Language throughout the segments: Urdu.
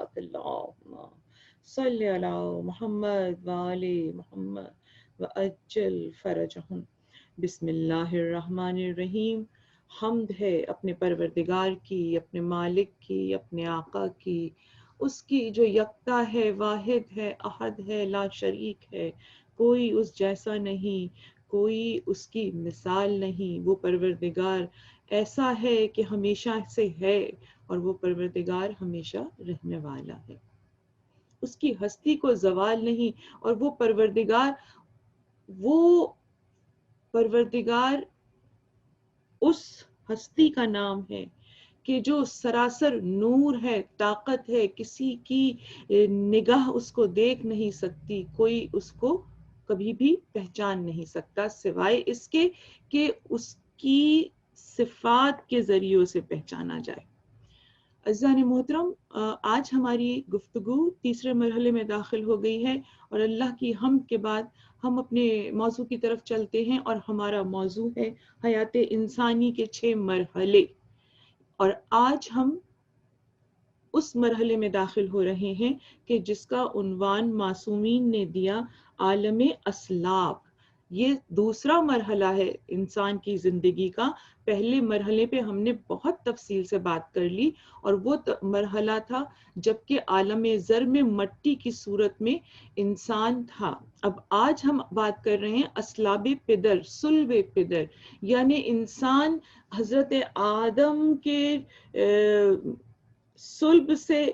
الصلاۃ اللہم صلی علی محمد وآل محمد وعجل فرجہم۔ بسم اللہ الرحمن الرحیم۔ حمد ہے اپنے پروردگار کی، اپنے مالک کی، اپنے آقا کی، اس کی جو یکتا ہے، واحد ہے، احد ہے، لا شریک ہے، کوئی اس جیسا نہیں، کوئی اس کی مثال نہیں۔ وہ پروردگار ایسا ہے کہ ہمیشہ سے ہے، اور وہ پروردگار ہمیشہ رہنے والا ہے، اس کی ہستی کو زوال نہیں۔ اور وہ پروردگار اس ہستی کا نام ہے کہ جو سراسر نور ہے، طاقت ہے، کسی کی نگاہ اس کو دیکھ نہیں سکتی، کوئی اس کو کبھی بھی پہچان نہیں سکتا سوائے اس کے کہ اس کی صفات کے ذریعے سے پہچانا جائے۔ عزیزان محترم، آج ہماری گفتگو تیسرے مرحلے میں داخل ہو گئی ہے، اور اللہ کی حمد کے بعد ہم اپنے موضوع کی طرف چلتے ہیں، اور ہمارا موضوع ہے حیات انسانی کے 6 مرحلے۔ اور آج ہم اس مرحلے میں داخل ہو رہے ہیں کہ جس کا عنوان معصومین نے دیا عالم اسلاف۔ یہ دوسرا مرحلہ ہے انسان کی زندگی کا۔ پہلے مرحلے پہ ہم نے بہت تفصیل سے بات کر لی، اور وہ مرحلہ تھا جبکہ عالم زر میں مٹی کی صورت میں انسان تھا۔ اب آج ہم بات کر رہے ہیں اسلاب پدر، صلب پدر، یعنی انسان حضرت آدم کے صلب سے،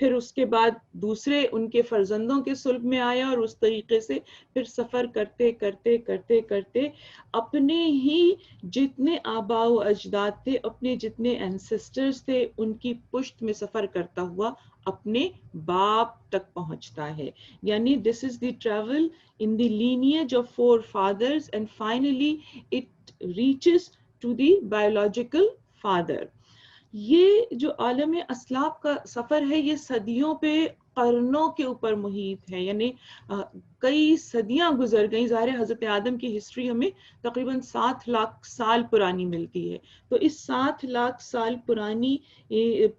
پھر اس کے بعد دوسرے ان کے فرزندوں کے صلب میں آیا، اور اس طریقے سے پھر سفر کرتے کرتے کرتے کرتے اپنے ہی جتنے آباء و اجداد تھے، اپنے جتنے اینسسٹرز تھے، ان کی پشت میں سفر کرتا ہوا اپنے باپ تک پہنچتا ہے۔ یعنی دس is the travel in the lineage of 4 fathers and finally it reaches to the biological father۔ یہ جو عالم اسلاف کا سفر ہے، یہ صدیوں پہ، قرنوں کے اوپر محیط ہے، یعنی کئی صدیاں گزر گئیں۔ ظاہر حضرت آدم کی ہسٹری ہمیں تقریباً 7 لاکھ سال پرانی ملتی ہے، تو اس 7 لاکھ سال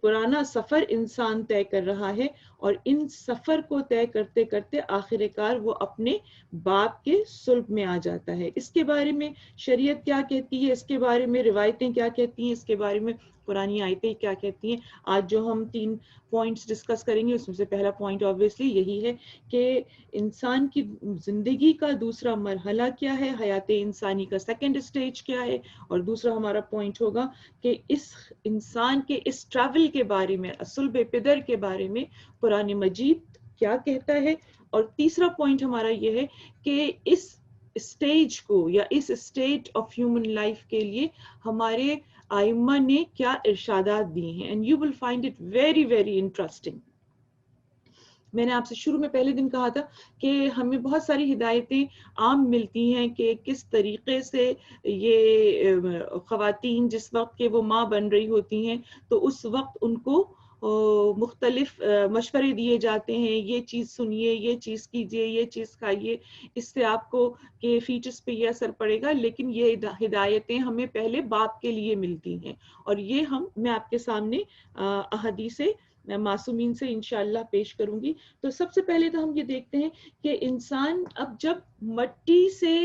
پرانا سفر انسان طے کر رہا ہے، اور ان سفر کو طے کرتے کرتے آخر کار وہ اپنے باپ کے صلب میں آ جاتا ہے۔ اس کے بارے میں شریعت کیا کہتی ہے، اس کے بارے میں روایتیں کیا کہتی ہیں، اس کے بارے میں قرآنی آیتیں کیا کہتی ہیں، آج جو ہم 3 پوائنٹس ڈسکس کریں گے، اس میں سے پہلا پوائنٹ آبویسلی یہی ہے کہ انسان کی زندگی کا دوسرا مرحلہ کیا ہے، حیات انسانی کا سیکنڈ سٹیج کیا ہے، اور دوسرا ہمارا پوائنٹ ہوگا کہ اس انسان کے اس ٹریول کے بارے میں، صلب پدر کے بارے میں قرآن مجید کیا کہتا ہے، اور تیسرا پوائنٹ ہمارا یہ ہے کہ اس اسٹیج کو یا اس اسٹیٹ آف ہیومن لائف کے لیے ہمارے آئمہ نے کیا ارشادات دی ہیں، and you will find it very very interesting. میں نے آپ سے شروع میں پہلے دن کہا تھا کہ ہمیں بہت ساری ہدایتیں عام ملتی ہیں کہ کس طریقے سے یہ خواتین جس وقت کہ وہ ماں بن رہی ہوتی ہیں تو اس وقت ان کو مختلف مشورے دیے جاتے ہیں، یہ چیز سنیے، یہ چیز کیجیے، یہ چیز کھائیے، اس سے آپ کو کہ فیٹس پہ یہ اثر پڑے گا، لیکن یہ ہدایتیں ہمیں پہلے باپ کے لیے ملتی ہیں، اور یہ میں آپ کے سامنے احادیث معصومین سے انشاءاللہ پیش کروں گی۔ تو سب سے پہلے تو ہم یہ دیکھتے ہیں کہ انسان اب جب مٹی سے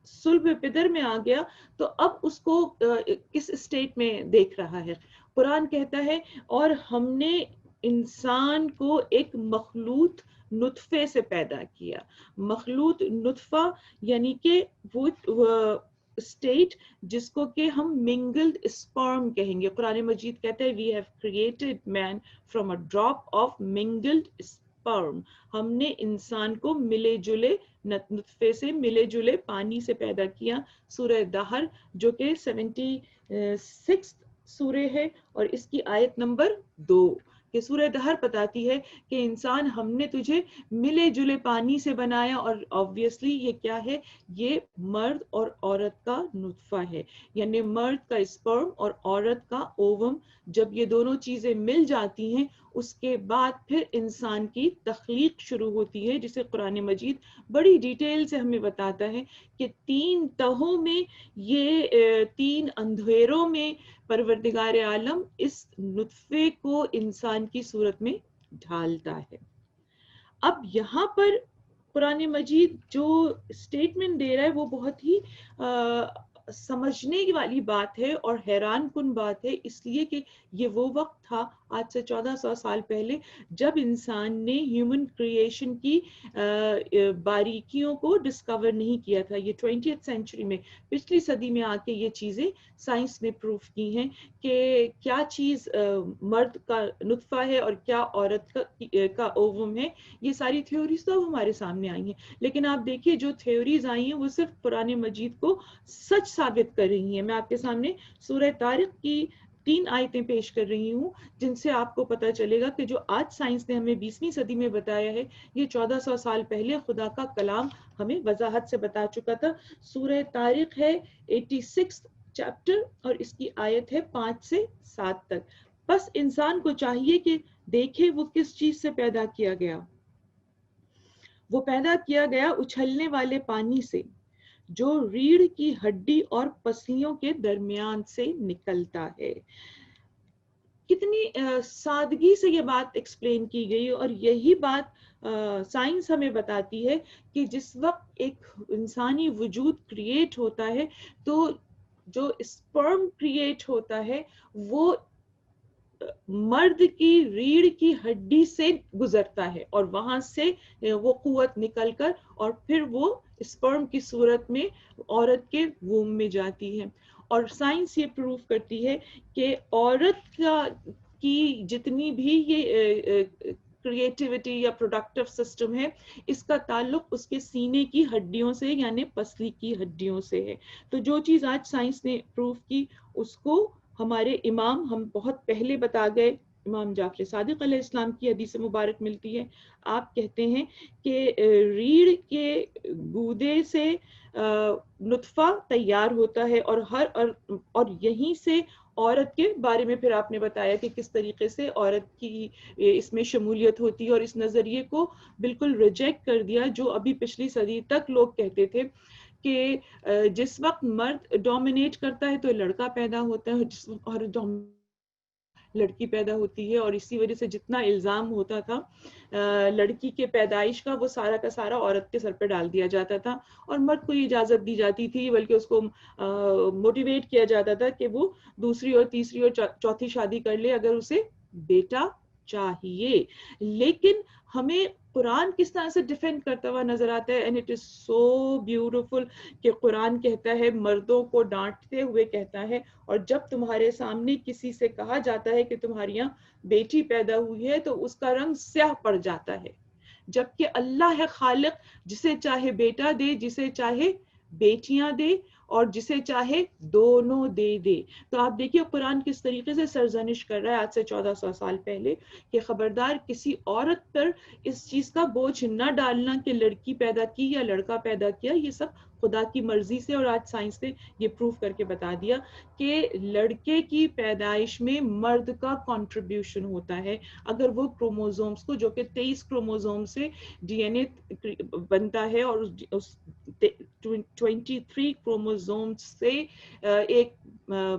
صلب پدر میں آ گیا تو اب اس کو کس اسٹیٹ میں دیکھ رہا ہے۔ قرآن کہتا ہے اور ہم نے انسان کو ایک مخلوط نطفے سے پیدا کیا۔ مخلوط نطفہ یعنی کہ وہ اسٹیٹ جس کو کہ ہم منگلڈ اسپرم کہیں گے۔ قرآن مجید کہتا ہے we have created man from a drop of mingled sperm۔ ہم نے انسان کو ملے جلے نطفے سے، ملے جلے پانی سے پیدا کیا۔ سورہ دہر جو کہ 76 سورہ ہے، اور اس کی آیت نمبر 2 کہ سورہ دہر بتاتی ہے کہ انسان ہم نے تجھے ملے جلے پانی سے بنایا، اور آبویسلی یہ کیا ہے، یہ مرد اور عورت کا نطفہ ہے، یعنی مرد کا اسپرم اور عورت کا اووم۔ جب یہ دونوں چیزیں مل جاتی ہیں اس کے بعد پھر انسان کی تخلیق شروع ہوتی ہے، جسے قرآن مجید بڑی ڈیٹیل سے ہمیں بتاتا ہے کہ 3 تہوں میں، یہ 3 اندھیروں میں پروردگار عالم اس نطفے کو انسان کی صورت میں ڈھالتا ہے. اب یہاں پر قرآن مجید جو اسٹیٹمنٹ دے رہا ہے وہ بہت ہی سمجھنے والی بات ہے اور حیران کن بات ہے، اس لیے کہ یہ وہ وقت تھا آج سے 1400 سال پہلے جب انسان نے ہیومن کریشن کی باریکیوں کو ڈسکور نہیں کیا تھا. یہ 20th سینچری میں، پچھلی صدی میں آ کے یہ چیزیں سائنس نے پروف کی ہیں کہ کیا چیز مرد کا نطفہ ہے اور کیا عورت کا اووم ہے. یہ ساری تھیوریز تو ہمارے سامنے آئی ہیں، لیکن آپ دیکھیے جو تھیوریز آئی ہیں وہ صرف قرآن مجید کو سچ ثابت کر رہی ہیں. میں آپ کے سامنے سورہ طارق کی 3 آیتیں پیش کر رہی ہوں جن سے آپ کو پتہ چلے گا کہ جو آج سائنس نے ہمیں 20ویں صدی میں بتایا ہے یہ 1400 سال پہلے خدا کا کلام ہمیں وضاحت سے بتا چکا تھا. سورہ طارق ہے 86 چیپٹر اور اس کی آیت ہے 5 سے 7 تک. بس انسان کو چاہیے کہ دیکھے وہ کس چیز سے پیدا کیا گیا. وہ پیدا کیا گیا اچھلنے والے پانی سے جو ریڑھ کی ہڈی اور پسلیوں کے درمیان سے نکلتا ہے. کتنی سادگی سے یہ بات ایکسپلین کی گئی اور یہی بات سائنس ہمیں بتاتی ہے کہ جس وقت ایک انسانی وجود کریٹ ہوتا ہے تو جو اسپرم کریٹ ہوتا ہے وہ مرد کی ریڑھ کی ہڈی سے گزرتا ہے اور وہاں سے وہ قوت نکل کر اور پھر وہ اسپرم کی صورت میں عورت کے ووم میں جاتی ہے. اور سائنس یہ پروف کرتی ہے کہ عورت کی جتنی بھی یہ کریٹیوٹی یا پروڈکٹیو سسٹم ہے اس کا تعلق اس کے سینے کی ہڈیوں سے یعنی پسلی کی ہڈیوں سے ہے. تو جو چیز آج سائنس نے پروف کی اس کو ہمارے امام ہم بہت پہلے بتا گئے. امام جعفر صادق علیہ السلام کی حدیث مبارک ملتی ہے. آپ کہتے ہیں کہ ریڑھ کے گودے سے نطفہ تیار ہوتا ہے اور یہیں سے عورت کے بارے میں پھر آپ نے بتایا کہ کس طریقے سے عورت کی اس میں شمولیت ہوتی ہے اور اس نظریے کو بالکل ریجیکٹ کر دیا جو ابھی پچھلی صدی تک لوگ کہتے تھے کہ جس وقت مرد ڈومینیٹ کرتا ہے تو لڑکا پیدا ہوتا ہے، جس وقت عورت لڑکی پیدا ہوتی ہے. اور اسی وجہ سے جتنا الزام ہوتا تھا لڑکی کے پیدائش کا وہ سارا کا سارا عورت کے سر پہ ڈال دیا جاتا تھا اور مرد کو یہ اجازت دی جاتی تھی بلکہ اس کو موٹیویٹ کیا جاتا تھا کہ وہ دوسری اور تیسری اور چوتھی شادی کر لے اگر اسے بیٹا چاہیے. لیکن ہمیں قرآن کس طرح سے ڈیفینڈ کرتا ہوا نظر آتا ہے and it is so beautiful کہ قرآن کہتا ہے مردوں کو ڈانٹتے ہوئے کہتا ہے اور جب تمہارے سامنے کسی سے کہا جاتا ہے کہ تمہاری یہاں بیٹی پیدا ہوئی ہے تو اس کا رنگ سیاہ پڑ جاتا ہے، جبکہ اللہ ہے خالق جسے چاہے بیٹا دے جسے چاہے بیٹیاں دے اور جسے چاہے دونوں دے دے. تو آپ دیکھیے قرآن کس طریقے سے سرزنش کر رہا ہے آج سے 1400 سال پہلے کہ خبردار کسی عورت پر اس چیز کا بوجھ نہ ڈالنا کہ لڑکی پیدا کی یا لڑکا پیدا کیا، یہ سب خدا کی مرضی سے. اور آج سائنس نے یہ پروف کر کے بتا دیا کہ لڑکے کی پیدائش میں مرد کا کنٹریبیوشن ہوتا ہے. اگر وہ کروموزومز کو جو کہ 23 کروموزوم سے ڈی این اے بنتا ہے اور اس 23 کروموزوم سے ایک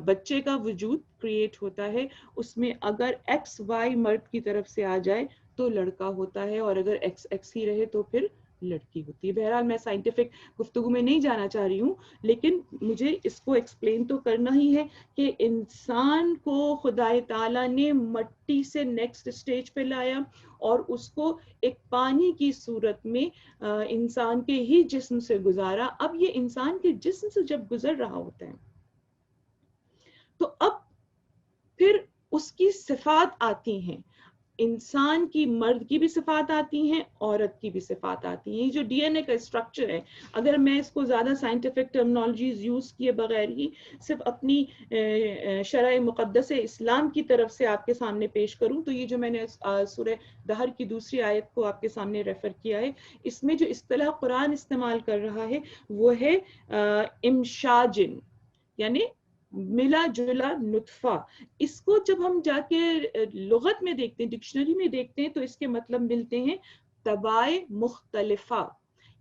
بچے کا وجود کریٹ ہوتا ہے، اس میں اگر ایکس وائی مرد کی طرف سے آ جائے تو لڑکا ہوتا ہے اور اگر ایکس ایکس ہی رہے تو پھر لڑکی ہوتی ہے. بہرحال میں سائنٹیفک گفتگو میں نہیں جانا چاہ رہی ہوں لیکن مجھے اس کو ایکسپلین تو کرنا ہی ہے کہ انسان کو خدا تعالیٰ نے مٹی سے نیکسٹ سٹیج پہ لایا اور اس کو ایک پانی کی صورت میں انسان کے ہی جسم سے گزارا. اب یہ انسان کے جسم سے جب گزر رہا ہوتا ہے تو اب پھر اس کی صفات آتی ہیں، انسان کی مرد کی بھی صفات آتی ہیں عورت کی بھی صفات آتی ہیں. یہ جو ڈی این اے کا اسٹرکچر ہے اگر میں اس کو زیادہ سائنٹیفک ٹرمنالوجیز یوز کیے بغیر ہی صرف اپنی شرع مقدس اسلام کی طرف سے آپ کے سامنے پیش کروں تو یہ جو میں نے سورہ دہر کی دوسری آیت کو آپ کے سامنے ریفر کیا ہے اس میں جو اصطلاح قرآن استعمال کر رہا ہے وہ ہے امشاجن یعنی ملا جلا نطفہ. اس کو جب ہم جا کے لغت میں دیکھتے ہیں ڈکشنری میں دیکھتے ہیں تو اس کے مطلب ملتے ہیں طبائع مختلفہ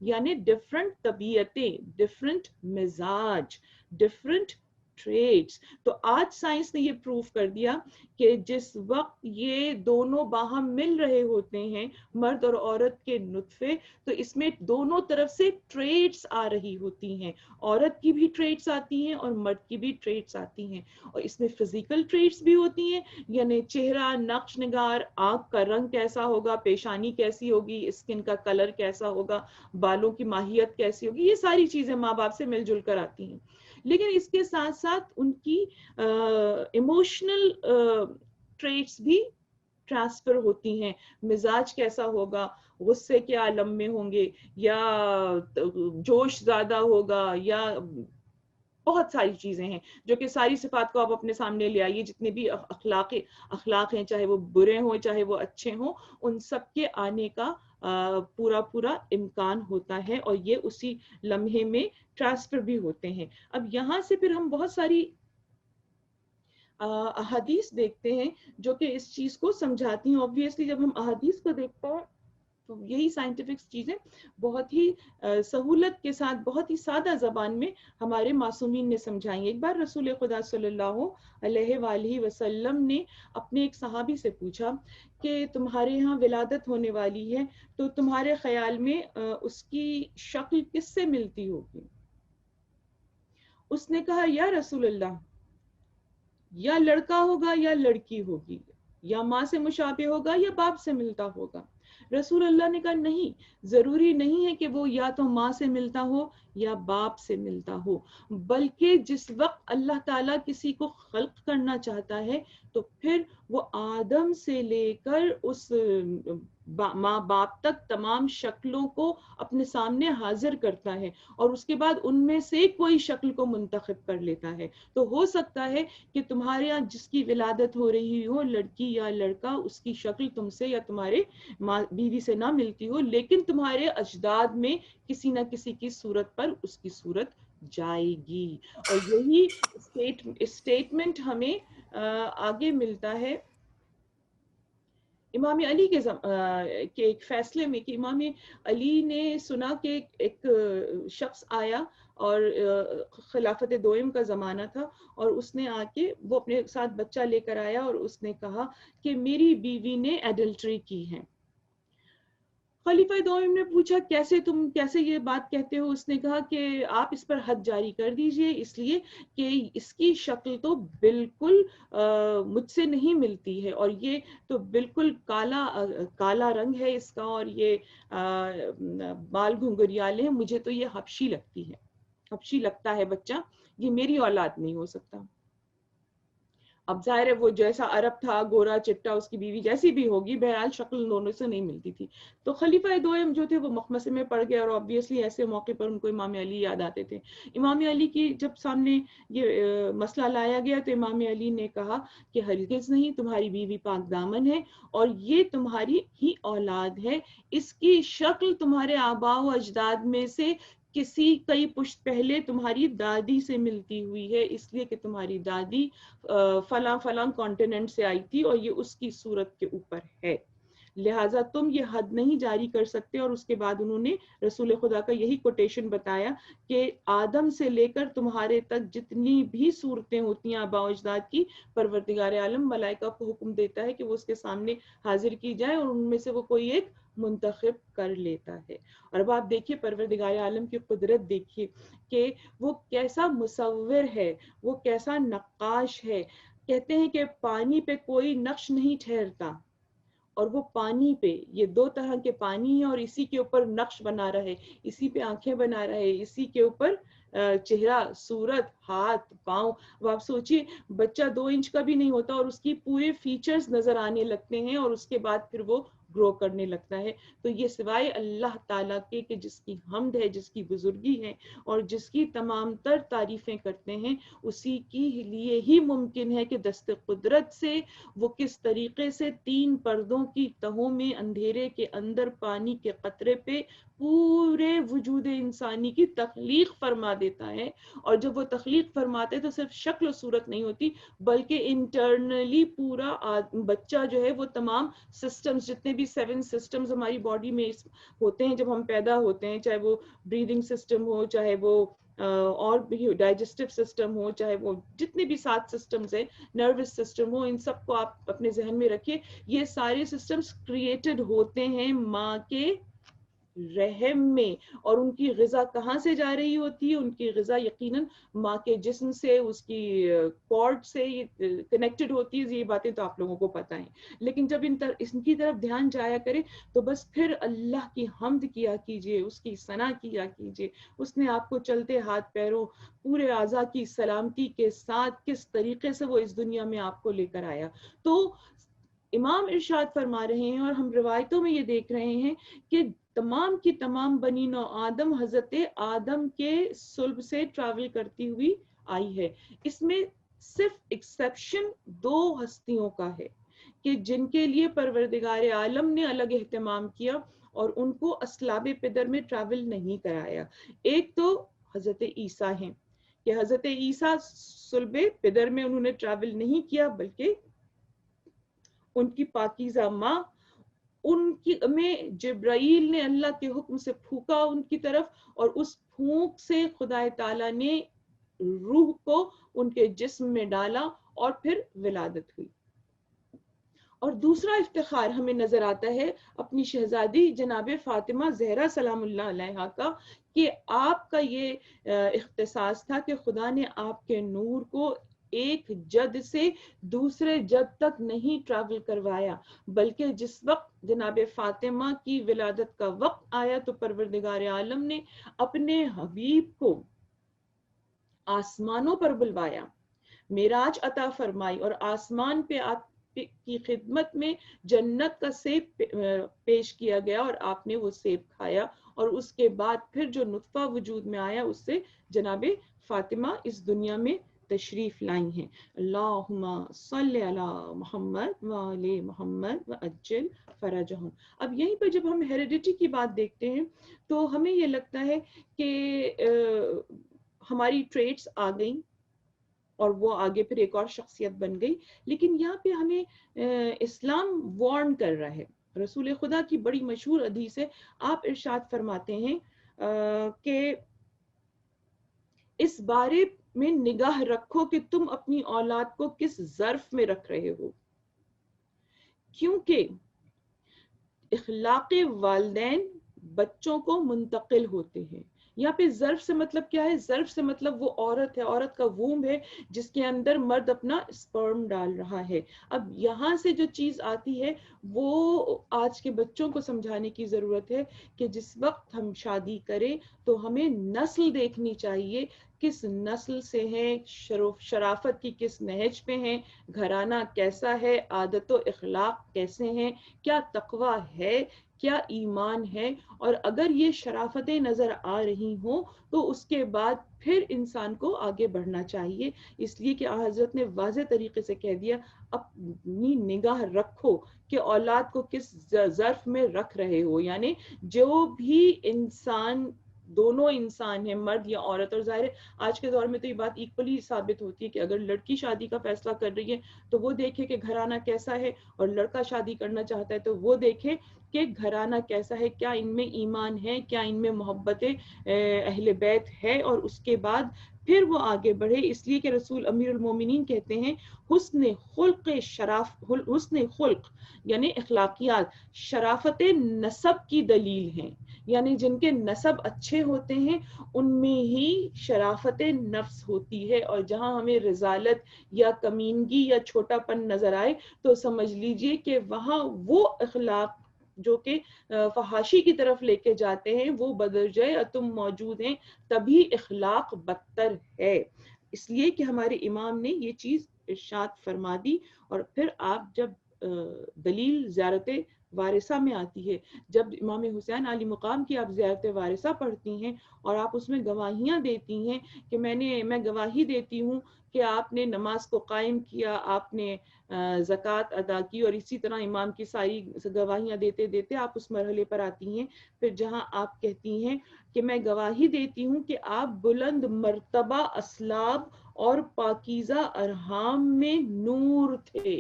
یعنی ڈفرنٹ طبیعتیں، ڈفرنٹ مزاج، ڈفرنٹ traits. تو آج سائنس نے یہ پروف کر دیا کہ جس وقت یہ دونوں باہم مل رہے ہوتے ہیں مرد اور عورت کے نطفے, تو اس میں دونوں طرف سے ٹریٹس آ رہی ہوتی ہیں, عورت کی بھی ٹریٹس آتی ہیں اور مرد کی بھی ٹریٹس آتی ہیں, اور اس میں فزیکل ٹریٹس بھی ہوتی ہیں, یعنی چہرہ, نقش نگار, آنکھ کا رنگ کیسا ہوگا, پیشانی کیسی ہوگی, اسکن کا کلر کیسا ہوگا, بالوں کی ماہیت کیسی ہوگی, یہ ساری چیزیں ماں باپ سے مل جل کر آتی ہیں. لیکن اس کے ساتھ ساتھ ان کی ایموشنل ٹریٹس بھی ٹرانسفر ہوتی ہیں, مزاج کیسا ہوگا, غصے کے عالم میں ہوں گے یا جوش زیادہ ہوگا, یا بہت ساری چیزیں ہیں جو کہ ساری صفات کو آپ اپنے سامنے لے آئیے, جتنے بھی اخلاق ہیں, چاہے وہ برے ہوں چاہے وہ اچھے ہوں, ان سب کے آنے کا پورا امکان ہوتا ہے, اور یہ اسی لمحے میں ٹرانسفر بھی ہوتے ہیں. اب یہاں سے پھر ہم بہت ساری احادیث دیکھتے ہیں جو کہ اس چیز کو سمجھاتی ہیں. obviously جب ہم احادیث کو دیکھتے ہیں تو یہی سائنٹیفک چیزیں بہت ہی سہولت کے ساتھ, بہت ہی سادہ زبان میں ہمارے معصومین نے سمجھائی. ایک بار رسول خدا صلی اللہ علیہ وآلہ وسلم نے اپنے ایک صحابی سے پوچھا کہ تمہارے ہاں ولادت ہونے والی ہے, تو تمہارے خیال میں اس کی شکل کس سے ملتی ہوگی؟ اس نے کہا یا رسول اللہ, یا لڑکا ہوگا یا لڑکی ہوگی, یا ماں سے مشابہ ہوگا یا باپ سے ملتا ہوگا. رسول اللہ نے کہا نہیں, ضروری نہیں ہے کہ وہ یا تو ماں سے ملتا ہو یا باپ سے ملتا ہو, بلکہ جس وقت اللہ تعالیٰ کسی کو خلق کرنا چاہتا ہے تو پھر وہ آدم سے لے کر اس ماں باپ تک تمام شکلوں کو اپنے سامنے حاضر کرتا ہے, اور اس کے بعد ان میں سے کوئی شکل کو منتخب کر لیتا ہے. تو ہو سکتا ہے کہ تمہارے یہاں جس کی ولادت ہو رہی ہو, لڑکی یا لڑکا, اس کی شکل تم سے یا تمہارے بیوی سے نہ ملتی ہو, لیکن تمہارے اجداد میں کسی نہ کسی کی صورت پر اس کی صورت جائے گی. اور یہی اسٹیٹمنٹ ہمیں آگے ملتا ہے امام علی کے ایک فیصلے میں, کہ امام علی نے سنا کہ ایک شخص آیا اور خلافت دوئم کا زمانہ تھا, اور اس نے آ کے وہ اپنے ساتھ بچہ لے کر آیا اور اس نے کہا کہ میری بیوی نے ایڈلٹری کی ہے. خلیفہ دوئم نے پوچھا کیسے یہ بات کہتے ہو؟ اس نے کہا کہ آپ اس پر حد جاری کر دیجئے, اس لیے کہ اس کی شکل تو بالکل مجھ سے نہیں ملتی ہے, اور یہ تو بالکل کالا رنگ ہے اس کا, اور یہ بال گھنگریالے ہیں, مجھے تو یہ حبشی لگتی ہے, حبشی لگتا ہے بچہ, یہ میری اولاد نہیں ہو سکتا. اب ظاہر ہے وہ جیسا عرب تھا, گورا چٹا, اس کی بیوی جیسی بھی ہوگی, بہرحال شکل دونوں سے نہیں ملتی تھی. تو خلیفہ دوئم جو تھے وہ مخمصے میں پڑ گئے, اور obviously ایسے موقع پر ان کو امام علی یاد آتے تھے. امام علی کی جب سامنے یہ مسئلہ لایا گیا تو امام علی نے کہا کہ ہرگز نہیں, تمہاری بیوی پاک دامن ہے اور یہ تمہاری ہی اولاد ہے, اس کی شکل تمہارے آباء و اجداد میں سے کئی پشت پہلے تمہاری دادی سے ملتی ہوئی ہے, اس لیے کہ تمہاری دادی فلاں کانٹیننٹ سے آئی تھی اور یہ اس کی صورت کے اوپر ہے, لہٰذا تم یہ حد نہیں جاری کر سکتے. اور اس کے بعد انہوں نے رسول خدا کا یہی کوٹیشن بتایا کہ آدم سے لے کر تمہارے تک جتنی بھی صورتیں ہوتی ہیں آباء و اجداد کی, پروردگار عالم ملائکہ کو حکم دیتا ہے کہ وہ اس کے سامنے حاضر کی جائے, اور ان میں سے وہ کوئی ایک منتخب کر لیتا ہے. اور اب آپ دیکھیے پروردگار عالم کی قدرت دیکھیے کہ وہ کیسا مصور ہے, وہ کیسا نقاش ہے. کہتے ہیں کہ پانی پہ کوئی نقش نہیں ٹھہرتا, اور وہ پانی پہ, یہ دو طرح کے پانی ہیں, اور اسی کے اوپر نقش بنا رہے, اسی پہ آنکھیں بنا رہے, اسی کے اوپر چہرہ, صورت, ہاتھ, پاؤں. اب آپ سوچئے بچہ 2 انچ کا بھی نہیں ہوتا اور اس کی پورے فیچرز نظر آنے لگتے ہیں, اور اس کے بعد پھر وہ گرو کرنے لگتا ہے. تو یہ سوائے اللہ تعالیٰ کے جس کی حمد ہے, جس کی بزرگی ہے, اور جس کی تمام تر تعریفیں کرتے ہیں, اسی کی لیے ہی ممکن ہے کہ دست قدرت سے وہ کس طریقے سے 3 پردوں کی تہوں میں اندھیرے کے اندر پانی کے قطرے پہ پورے وجود انسانی کی تخلیق فرما دیتا ہے. اور جب وہ تخلیق فرماتے تو صرف شکل و صورت نہیں ہوتی, بلکہ انٹرنلی پورا بچہ جو ہے وہ تمام سسٹمز, جتنے بھی 7 سسٹمز ہماری باڈی میں ہوتے ہیں جب ہم پیدا ہوتے ہیں, چاہے وہ بریدنگ سسٹم ہو, چاہے وہ اور بھی ڈائجسٹو سسٹم ہو، چاہے وہ جتنے بھی 7 سسٹمز ہیں، نروس سسٹم ہو، ان سب کو آپ اپنے ذہن میں رکھیے. یہ سارے سسٹمز کریٹڈ ہوتے ہیں ماں کے رحم میں. اور ان کی غذا کہاں سے جا رہی ہوتی ہے؟ ان کی غذا یقیناً ماں کے جسم سے، اس کی کارڈ سے کنیکٹڈ ہوتی ہے. یہ باتیں تو آپ لوگوں کو پتہ ہیں. لیکن جب ان کی طرف دھیان جایا کرے تو بس پھر اللہ کی حمد کیا کیجئے، اس کی ثنا کیا کیجئے. اس نے آپ کو چلتے ہاتھ پیروں پورے اعضاء کی سلامتی کے ساتھ کس طریقے سے وہ اس دنیا میں آپ کو لے کر آیا. تو امام ارشاد فرما رہے ہیں، اور ہم روایتوں میں یہ دیکھ رہے ہیں کہ تمام کی تمام بنی نو آدم حضرت آدم کے صلب سے ٹریول کرتی ہوئی آئی ہے. اس میں صرف ایکسیپشن 2 ہستیوں کا ہے کہ جن کے لیے پروردگار عالم نے الگ اہتمام کیا اور ان کو اسلاب پدر میں ٹریول نہیں کرایا. ایک تو حضرت عیسیٰ ہیں کہ حضرت عیسیٰ صلب پدر میں انہوں نے ٹریول نہیں کیا، بلکہ ان کی پاکیزہ ماں، ان کی میں جبرائیل نے اللہ کے حکم سے پھونکا ان کی طرف، اور اس پھونک سے خدا تعالیٰ نے روح کو ان کے جسم میں ڈالا اور پھر ولادت ہوئی. اور دوسرا افتخار ہمیں نظر آتا ہے اپنی شہزادی جناب فاطمہ زہرا سلام اللہ علیہا کا، کہ آپ کا یہ اختصاص تھا کہ خدا نے آپ کے نور کو ایک جد سے دوسرے جد تک نہیں ٹریول کروایا، بلکہ جس وقت جناب فاطمہ کی ولادت کا وقت آیا تو پروردگار عالم نے اپنے حبیب کو آسمانوں پر بلوایا، معراج عطا فرمائی، اور آسمان پہ آپ کی خدمت میں جنت کا سیب پیش کیا گیا، اور آپ نے وہ سیب کھایا، اور اس کے بعد پھر جو نطفہ وجود میں آیا اس سے جناب فاطمہ اس دنیا میں تشریف لائی ہیں. اللہم صلی علی محمد وآل محمد وعجل فرجہم. اب یہیں پر جب ہم ہیریڈیٹی کی بات دیکھتے ہیں تو ہمیں یہ لگتا ہے کہ ہماری ٹریٹس آ گئیں اور وہ آگے پھر ایک اور شخصیت بن گئی. لیکن یہاں پہ ہمیں اسلام وارن کر رہا ہے. رسول خدا کی بڑی مشہور حدیث ہے، آپ ارشاد فرماتے ہیں کہ اس بارے میں نگاہ رکھو کہ تم اپنی اولاد کو کس ظرف میں رکھ رہے ہو، کیونکہ اخلاق والدین بچوں کو منتقل ہوتے ہیں. یہاں پہ ظرف سے مطلب کیا ہے؟ ظرف سے مطلب وہ عورت ہے، عورت کا ووم ہے جس کے اندر مرد اپنا سپرم ڈال رہا ہے. اب یہاں سے جو چیز آتی ہے وہ آج کے بچوں کو سمجھانے کی ضرورت ہے کہ جس وقت ہم شادی کریں تو ہمیں نسل دیکھنی چاہیے، کس نسل سے ہیں، شرافت کی کس نہج پہ ہیں، گھرانہ کیسا ہے، عادت و اخلاق کیسے ہیں، کیا تقوی ہے، کیا ایمان ہے. اور اگر یہ شرافتیں نظر آ رہی ہوں تو اس کے بعد پھر انسان کو آگے بڑھنا چاہیے. اس لیے کہ حضرت نے واضح طریقے سے کہہ دیا اپنی نگاہ رکھو کہ اولاد کو کس ظرف میں رکھ رہے ہو. یعنی جو بھی انسان، دونوں انسان ہیں، مرد یا عورت، اور ظاہر ہے آج کے دور میں تو یہ بات ایکولی ثابت ہوتی ہے کہ اگر لڑکی شادی کا فیصلہ کر رہی ہے تو وہ دیکھے کہ گھرانہ کیسا ہے، اور لڑکا شادی کرنا چاہتا ہے تو وہ دیکھے کہ گھرانہ کیسا ہے، کیا ان میں ایمان ہے، کیا ان میں محبت اہل بیت ہے، اور اس کے بعد پھر وہ آگے بڑھے. اس لیے کہ رسول امیر المومنین کہتے ہیں حسن خلق یعنی اخلاقیات شرافت نسب کی دلیل ہیں. یعنی جن کے نسب اچھے ہوتے ہیں ان میں ہی شرافت نفس ہوتی ہے، اور جہاں ہمیں رذالت یا کمینگی یا چھوٹا پن نظر آئے تو سمجھ لیجئے کہ وہاں وہ اخلاق جو کہ فحاشی کی طرف لے کے جاتے ہیں وہ بدرجہ تم موجود ہیں، تبھی اخلاق بدتر ہے. اس لیے کہ ہمارے امام نے یہ چیز ارشاد فرما دی. اور پھر آپ جب دلیل زیارت وارثہ میں آتی ہے، جب امام حسین علی مقام کی آپ زیارت وارثہ پڑھتی ہیں اور آپ اس میں گواہیاں دیتی ہیں کہ میں گواہی دیتی ہوں کہ آپ نے نماز کو قائم کیا، آپ نے زکوٰۃ ادا کی، اور اسی طرح امام کی ساری گواہیاں دیتے دیتے آپ اس مرحلے پر آتی ہیں پھر جہاں آپ کہتی ہیں کہ میں گواہی دیتی ہوں کہ آپ بلند مرتبہ اسلاب اور پاکیزہ ارحام میں نور تھے.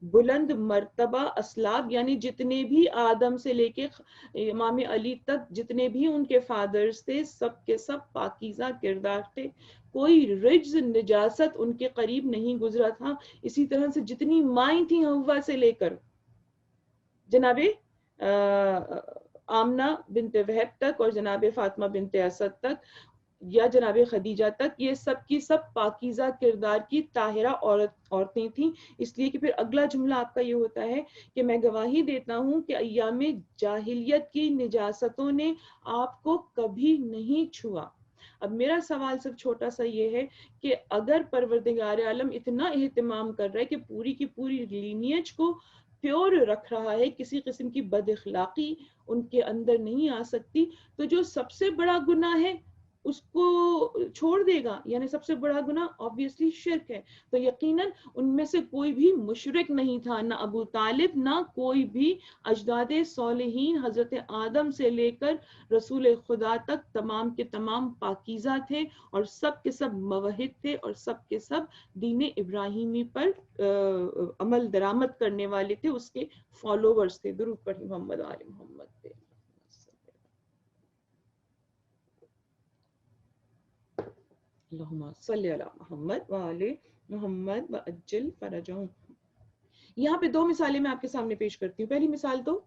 بلند مرتبہ اسلاب یعنی جتنے بھی آدم سے لے کے امام علی تک جتنے بھی ان کے فادرز تھے سب کے سب پاکیزہ کردار تھے، کوئی رجز نجاست ان کے قریب نہیں گزرا تھا. اسی طرح سے جتنی مائیں تھیں حوا سے لے کر جناب آمنہ بنت وہب تک اور جناب فاطمہ بنت اسد تک یا جناب خدیجہ تک، یہ سب کی سب پاکیزہ کردار کی طاہرہ عورتیں تھیں. اس لیے کہ پھر اگلا جملہ آپ کا یہ ہوتا ہے کہ میں گواہی دیتا ہوں کہ ایام جاہلیت کی نجاستوں نے آپ کو کبھی نہیں چھوا. اب میرا سوال صرف چھوٹا سا یہ ہے کہ اگر پروردگار عالم اتنا اہتمام کر رہا ہے کہ پوری کی پوری لینیج کو پیور رکھ رہا ہے، کسی قسم کی بد اخلاقی ان کے اندر نہیں آ سکتی، تو جو سب سے بڑا گناہ ہے اس کو چھوڑ دے گا. یعنی سب سے بڑا گناہ obviously شرک ہے. تو یقیناً ان میں سے کوئی بھی مشرک نہیں تھا، نہ ابو طالب نہ کوئی بھی اجداد صالحین حضرت آدم سے لے کر رسول خدا تک تمام کے تمام پاکیزہ تھے اور سب کے سب موحد تھے اور سب کے سب دین ابراہیمی پر عمل درآمد کرنے والے تھے، اس کے فالوورز تھے. درود پڑھی محمد آل محمد پہ. اللہم صلی علی محمد وآل محمد وعجل فرجہم. یہاں پہ دو مثالیں میں آپ کے سامنے پیش کرتی ہوں. پہلی مثال تو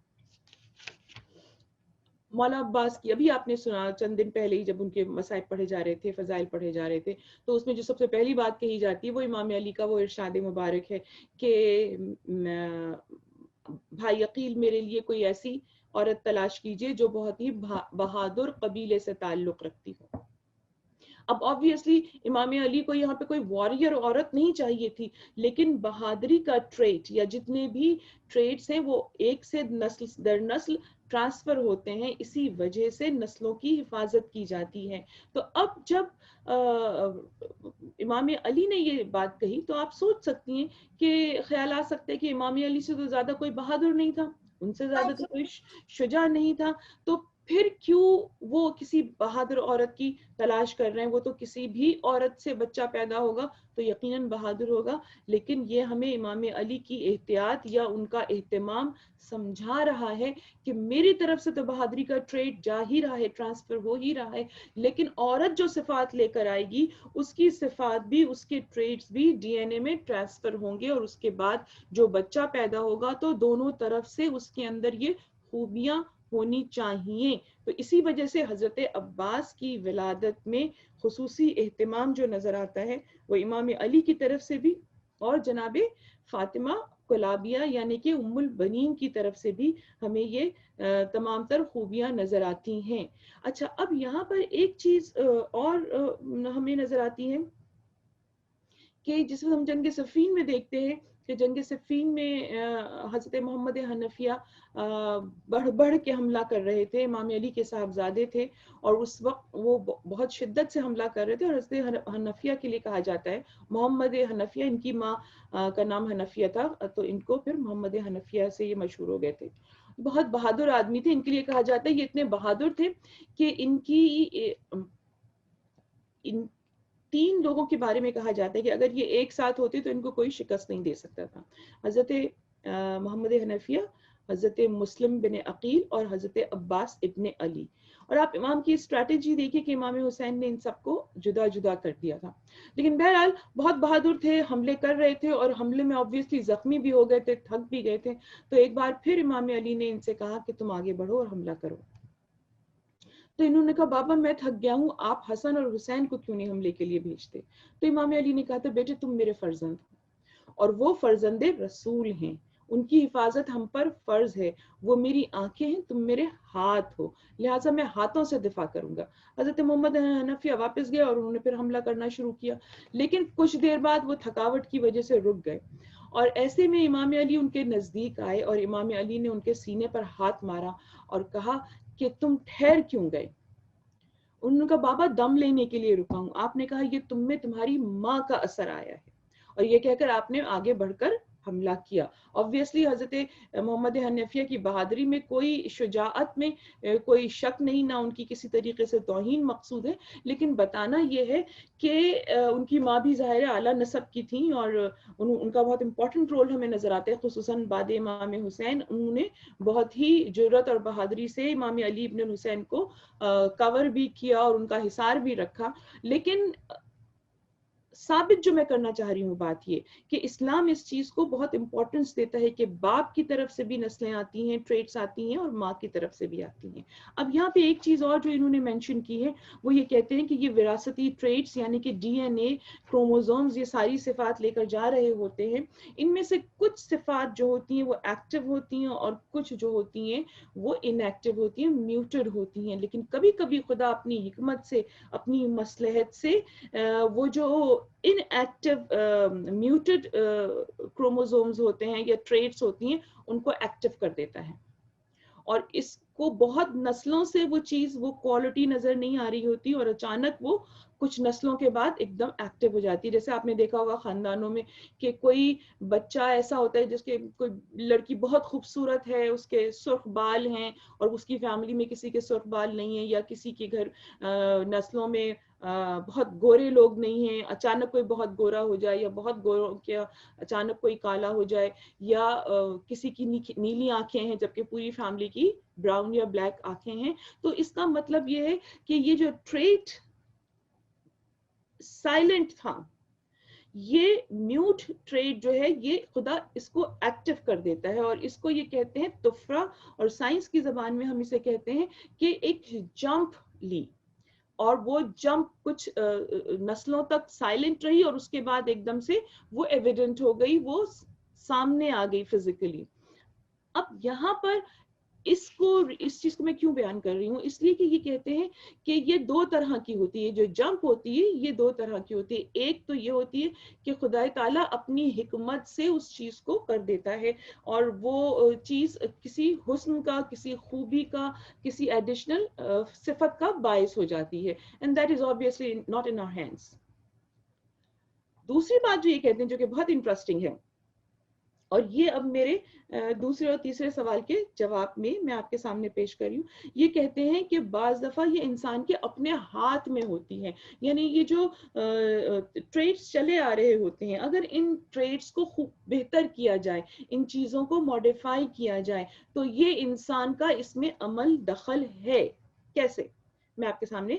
مولا عباس کی، ابھی آپ نے سنا چند دن پہلے ہی جب ان کے مصائب پڑھے جا رہے تھے، فضائل پڑھے جا رہے تھے، تو اس میں جو سب سے پہلی بات کہی جاتی ہے وہ امام علی کا وہ ارشاد مبارک ہے کہ بھائی عقیل میرے لیے کوئی ایسی عورت تلاش کیجئے جو بہت ہی بہادر قبیلے سے تعلق رکھتی ہو. اب آبویسلی امام علی کو یہاں پہ کوئی واریر عورت نہیں چاہیے تھی، لیکن بہادری کا ٹریٹ یا جتنے بھی ٹریٹس ہیں وہ ایک سے نسل در نسل ٹرانسفر ہوتے ہیں، اسی وجہ سے نسلوں کی حفاظت کی جاتی ہے. تو اب جب امام علی نے یہ بات کہی تو آپ سوچ سکتی ہیں کہ خیال آ سکتا ہے کہ امام علی سے تو زیادہ کوئی بہادر نہیں تھا، ان سے زیادہ تو کوئی شجاع نہیں تھا، تو پھر کیوں وہ کسی بہادر عورت کی تلاش کر رہے ہیں؟ وہ تو کسی بھی عورت سے بچہ پیدا ہوگا تو یقیناً بہادر ہوگا. لیکن یہ ہمیں امام علی کی احتیاط یا ان کا اہتمام سمجھا رہا ہے کہ میری طرف سے تو بہادری کا ٹریٹ جا ہی رہا ہے، ٹرانسفر ہو ہی رہا ہے، لیکن عورت جو صفات لے کر آئے گی اس کی صفات بھی، اس کے ٹریٹس بھی ڈی این اے میں ٹرانسفر ہوں گے، اور اس کے بعد جو بچہ پیدا ہوگا تو دونوں طرف سے اس کے اندر یہ خوبیاں ہونی چاہیے. تو اسی وجہ سے حضرت عباس کی ولادت میں خصوصی اہتمام جو نظر آتا ہے وہ امام علی کی طرف سے بھی اور جناب فاطمہ کلابیہ یعنی کہ ام البنین کی طرف سے بھی ہمیں یہ تمام تر خوبیاں نظر آتی ہیں. اچھا، اب یہاں پر ایک چیز اور ہمیں نظر آتی ہے کہ جسے ہم جنگ صفین میں دیکھتے ہیں کہ جنگ صفین میں حضرت محمد حنفیہ بڑھ بڑھ کے حملہ کر رہے تھے. امام علی کے صاحبزادے تھے اور اس وقت وہ بہت شدت سے حملہ کر رہے تھے، اور حضرت حنفیہ کے لیے کہا جاتا ہے محمد حنفیہ، ان کی ماں کا نام حنفیہ تھا تو ان کو پھر محمد حنفیہ سے یہ مشہور ہو گئے تھے. بہت بہادر آدمی تھے. ان کے لیے کہا جاتا ہے یہ اتنے بہادر تھے کہ ان تین لوگوں کے بارے میں کہا جاتا ہے کہ اگر یہ ایک ساتھ ہوتے تو ان کو کوئی شکست نہیں دے سکتا تھا. حضرت محمد حنفیہ، حضرت مسلم بن عقیل اور حضرت عباس ابن علی. اور آپ امام کی اسٹریٹجی دیکھیں کہ امام حسین نے ان سب کو جدا جدا کر دیا تھا. لیکن بہرحال بہت بہادر تھے، حملے کر رہے تھے اور حملے میں آبویسلی زخمی بھی ہو گئے تھے، تھک بھی گئے تھے. تو ایک بار پھر امام علی نے ان سے کہا کہ تم آگے بڑھو اور حملہ کرو. تو انہوں نے کہا بابا میں تھک گیا ہوں، آپ حسن اور حسین کو کیوں نہیں حملے کے لیے بھیجتے؟ تو امام علی نے کہا تھا بیٹے تم میرے فرزند ہو اور وہ فرزند رسول ہیں، ان کی حفاظت ہم پر فرض ہے. وہ میری آنکھیں ہیں، تم میرے ہاتھ ہو، لہٰذا میں ہاتھوں سے دفاع کروں گا. حضرت محمد حنفیہ واپس گئے اور انہوں نے پھر حملہ کرنا شروع کیا، لیکن کچھ دیر بعد وہ تھکاوٹ کی وجہ سے رک گئے. اور ایسے میں امام علی ان کے نزدیک آئے اور امام علی نے ان کے سینے پر ہاتھ مارا اور کہا کہ تم ٹھہر کیوں گئے؟ انہوں نے کہا بابا دم لینے کے لیے رکا ہوں. آپ نے کہا یہ تم میں تمہاری ماں کا اثر آیا ہے، اور یہ کہہ کر آپ نے آگے بڑھ کر حملہ کیا. Obviously حضرت محمد حنفیہ کی بہادری میں کوئی شجاعت میں کوئی شک نہیں، نہ ان کی کسی طریقے سے توہین مقصود ہے، لیکن بتانا یہ ہے کہ ان کی ماں بھی ظاہر اعلیٰ نسب کی تھیں، اور ان کا بہت امپورٹنٹ رول ہمیں نظر آتا ہے، خصوصاً بعد امام حسین. انہوں نے بہت ہی جرأت اور بہادری سے امام علی ابن حسین کو کور بھی کیا اور ان کا حصار بھی رکھا. لیکن ثابت جو میں کرنا چاہ رہی ہوں بات یہ کہ اسلام اس چیز کو بہت امپورٹنس دیتا ہے کہ باپ کی طرف سے بھی نسلیں آتی ہیں، ٹریٹس آتی ہیں، اور ماں کی طرف سے بھی آتی ہیں. اب یہاں پہ ایک چیز اور جو انہوں نے مینشن کی ہے وہ یہ کہتے ہیں کہ یہ وراثتی ٹریٹس یعنی کہ ڈی این اے، کروموزومز، یہ ساری صفات لے کر جا رہے ہوتے ہیں. ان میں سے کچھ صفات جو ہوتی ہیں وہ ایکٹیو ہوتی ہیں اور کچھ جو ہوتی ہیں وہ ان ایکٹیو ہوتی ہیں، میوٹڈ ہوتی ہیں. لیکن کبھی کبھی خدا اپنی حکمت سے، اپنی مصلحت سے وہ جو ان ایکٹیو میوٹڈ کروموزومز ہوتے ہیں یا ٹریٹس ہوتی ہیں ان کو ایکٹیو کر دیتا ہے. اور اس کو بہت نسلوں سے وہ چیز، وہ کوالٹی نظر نہیں آ رہی ہوتی، اور اچانک وہ کچھ نسلوں کے بعد ایک دم ایکٹیو ہو جاتی ہے. جیسے آپ نے دیکھا ہوگا خاندانوں میں کہ کوئی بچہ ایسا ہوتا ہے جس کے، کوئی لڑکی بہت خوبصورت ہے، اس کے سرخ بال ہیں اور اس کی فیملی میں کسی کے سرخ بال نہیں ہیں، یا کسی کے گھر نسلوں میں بہت گورے لوگ نہیں ہیں، اچانک کوئی بہت گورا ہو جائے، یا بہت گوروں کیا اچانک کوئی کالا ہو جائے، یا کسی کی نیلی آنکھیں ہیں جبکہ پوری فیملی کی براؤن یا بلیک آنکھیں ہیں. تو اس کا مطلب یہ ہے کہ یہ جو ٹریٹ سائلنٹ تھا، یہ میوٹ ٹریٹ جو ہے یہ خدا اس کو ایکٹیو کر دیتا ہے، اور اس کو یہ کہتے ہیں طفرہ، اور سائنس کی زبان میں ہم اسے کہتے ہیں کہ ایک جمپ لی، اور وہ جمپ کچھ نسلوں تک سائلنٹ رہی اور اس کے بعد ایک دم سے وہ ایویڈنٹ ہو گئی، وہ سامنے آ گئی فزیکلی. اب یہاں پر اس چیز کو میں کیوں بیان کر رہی ہوں؟ اس لیے کہ یہ کہتے ہیں کہ یہ دو طرح کی ہوتی ہے، جو جمپ ہوتی ہے یہ دو طرح کی ہوتی ہے. ایک تو یہ ہوتی ہے کہ خدا تعالیٰ اپنی حکمت سے اس چیز کو کر دیتا ہے، اور وہ چیز کسی حسن کا، کسی خوبی کا، کسی ایڈیشنل صفت کا باعث ہو جاتی ہے. and that is obviously not in our hands. دوسری بات جو یہ کہتے ہیں جو کہ بہت انٹرسٹنگ ہے، اور یہ اب میرے دوسرے اور تیسرے سوال کے جواب میں آپ کے سامنے پیش کر رہی ہوں. یہ کہتے ہیں کہ بعض دفعہ یہ انسان کے اپنے ہاتھ میں ہوتی ہے، یعنی یہ جو ٹریٹس چلے آ رہے ہوتے ہیں، اگر ان ٹریٹس کو خوب بہتر کیا جائے، ان چیزوں کو ماڈیفائی کیا جائے، تو یہ انسان کا اس میں عمل دخل ہے. کیسے؟ میں آپ کے سامنے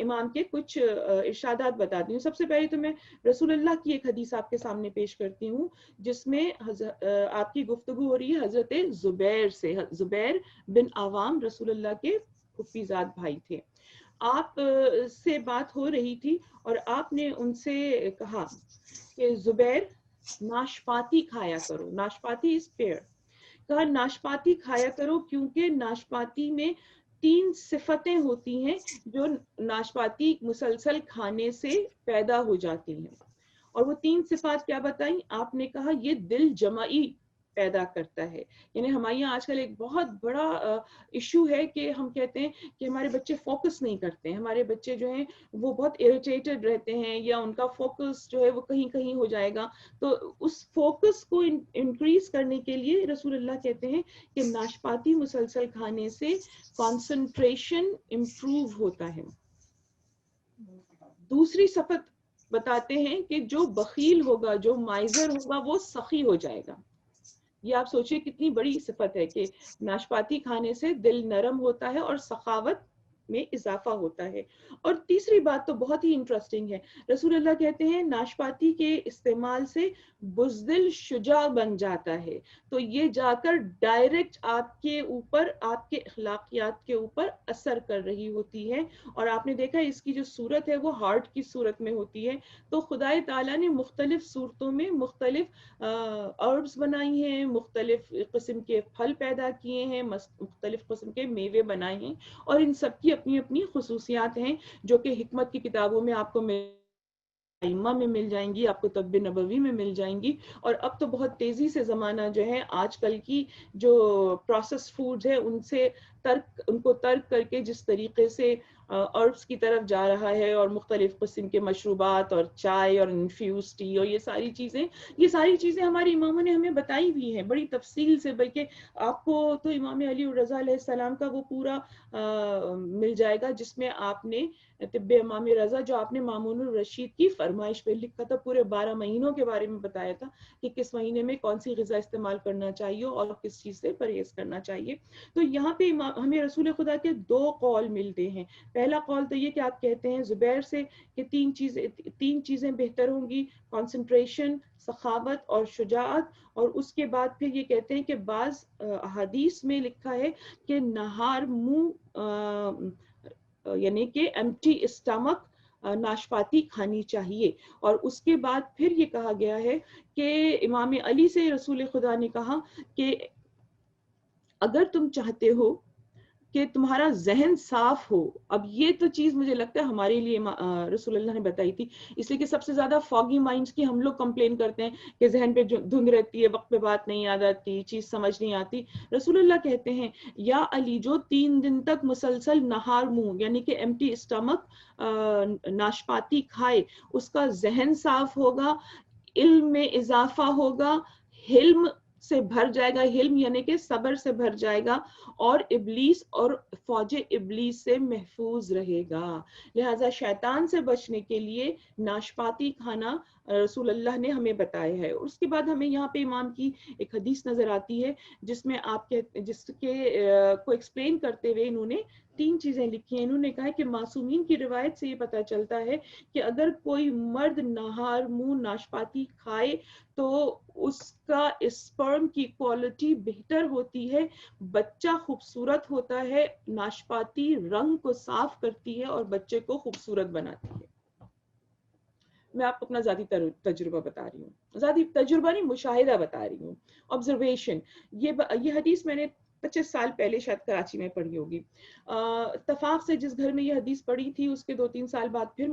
امام کے کچھ ارشادات بتاتی ہوں. سب سے پہلے تو میں رسول اللہ کی ایک حدیث آپ کے سامنے پیش کرتی ہوں، جس میں آپ کی گفتگو ہو رہی ہے حضرت زبیر سے. زبیر بن عوام رسول اللہ کے پھوپھی زاد بھائی تھے. آپ سے بات ہو رہی تھی اور آپ نے ان سے کہا کہ زبیر ناشپاتی کھایا کرو. ناشپاتی از پیئر. کہا ناشپاتی کھایا کرو کیونکہ ناشپاتی میں 3 صفتیں ہوتی ہیں جو ناشپاتی مسلسل کھانے سے پیدا ہو جاتی ہیں. اور وہ 3 صفات کیا بتائیں؟ آپ نے کہا یہ دل جمعی پیدا کرتا ہے. یعنی ہمارے یہاں آج کل ایک بہت بڑا ایشو ہے کہ ہم کہتے ہیں کہ ہمارے بچے فوکس نہیں کرتے ہیں، ہمارے بچے جو ہیں وہ بہت اریٹیٹڈ رہتے ہیں، یا ان کا فوکس جو ہے وہ کہیں کہیں ہو جائے گا. تو اس فوکس کو انکریز کرنے کے لیے رسول اللہ کہتے ہیں کہ ناشپاتی مسلسل کھانے سے کنسنٹریشن امپروو ہوتا ہے. دوسری صفت بتاتے ہیں کہ جو بخیل ہوگا، جو مائزر ہوگا، وہ سخی ہو جائے گا. یہ آپ سوچئے کتنی بڑی صفت ہے کہ ناشپاتی کھانے سے دل نرم ہوتا ہے اور سخاوت میں اضافہ ہوتا ہے. اور تیسری بات تو بہت ہی انٹرسٹنگ ہے. رسول اللہ کہتے ہیں ناشپاتی کے استعمال سے بزدل شجاع بن جاتا ہے. تو یہ جا کر ڈائریکٹ آپ کے اوپر، آپ کے اخلاقیات کے اوپر اثر کر رہی ہوتی ہے. اور آپ نے دیکھا اس کی جو صورت ہے وہ ہارٹ کی صورت میں ہوتی ہے. تو خدائے تعالیٰ نے مختلف صورتوں میں مختلف اربز بنائی ہیں، مختلف قسم کے پھل پیدا کیے ہیں، مختلف قسم کے میوے بنائے ہیں، اور ان سب کی اپنی اپنی خصوصیات ہیں جو کہ حکمت کی کتابوں میں آپ کو ائمہ میں مل جائیں گی، آپ کو طب نبوی میں مل جائیں گی. اور اب تو بہت تیزی سے زمانہ جو ہے، آج کل کی جو پروسیس فوڈز ہے ان سے ان کو ترک کر کے جس طریقے سے اربس کی طرف جا رہا ہے اور مختلف قسم کے مشروبات اور چائے اور انفیوز ٹی اور یہ ساری چیزیں ہمارے اماموں نے ہمیں بتائی بھی ہیں بڑی تفصیل سے. بلکہ آپ کو تو امام علی الرضا علیہ السلام کا وہ پورا مل جائے گا جس میں آپ نے طب امام رضا جو آپ نے مامون الرشید کی فرمائش پہ لکھا تھا, پورے 12 مہینوں کے بارے میں بتایا تھا کہ کس مہینے میں کون سی غذا استعمال کرنا چاہیے اور کس چیز سے پرہیز کرنا چاہیے. تو یہاں پہ ہمیں رسول خدا کے 2 قول ملتے ہیں. پہلا قول تو یہ کہ آپ کہتے ہیں زبیر سے کہ 3 چیزیں بہتر ہوں گی, کنسنٹریشن, سخاوت اور شجاعت. اور اس کے بعد پھر یہ کہتے ہیں کہ بعض احادیث میں لکھا ہے کہ نہار منہ یعنی کہ ایمٹی اسٹمک ناشپاتی کھانی چاہیے. اور اس کے بعد پھر یہ کہا گیا ہے کہ امام علی سے رسول خدا نے کہا کہ اگر تم چاہتے ہو کہ تمہارا ذہن صاف ہو, اب یہ تو چیز مجھے لگتا ہے ہمارے لیے رسول اللہ نے بتائی تھی, اس لیے کہ سب سے زیادہ فاگی مائنڈز کی ہم لوگ کمپلین کرتے ہیں کہ ذہن پہ دھند رہتی ہے, وقت پہ بات نہیں یاد آتی, چیز سمجھ نہیں آتی. رسول اللہ کہتے ہیں یا علی جو 3 دن تک مسلسل نہار منہ یعنی کہ ایمٹی اسٹمک ناشپاتی کھائے, اس کا ذہن صاف ہوگا, علم میں اضافہ ہوگا, حلم سے بھر جائے گا, حلم یعنی کہ صبر سے بھر جائے گا, اور ابلیس اور فوج ابلیس سے محفوظ رہے گا. لہذا شیطان سے بچنے کے لیے ناشپاتی کھانا رسول اللہ نے ہمیں بتایا ہے. اس کے بعد ہمیں یہاں پہ امام کی ایک حدیث نظر آتی ہے جس میں جس کے کو ایکسپلین کرتے ہوئے انہوں نے 3 چیزیں لکھی ہیں. انہوں نے کہا کہ معصومین کی روایت سے یہ پتہ چلتا ہے کہ اگر کوئی مرد نہار منہ ناشپاتی کھائے تو اس کا اسپرم کی کوالٹی بہتر ہوتی ہے, بچہ خوبصورت ہوتا ہے, ناشپاتی رنگ کو صاف کرتی ہے اور بچے کو خوبصورت بناتی ہے. میں آپ کو اپنا ذاتی تجربہ بتا رہی ہوں, ذاتی تجربہ نہیں, مشاہدہ بتا رہی ہوں, آبزرویشن. یہ حدیث میں نے 25 سال پہلے شاید کراچی میں پڑھی ہوگی. اتفاق سے جس گھر میں یہ حدیث پڑھی تھی اس کے 2-3 سال بعد پھر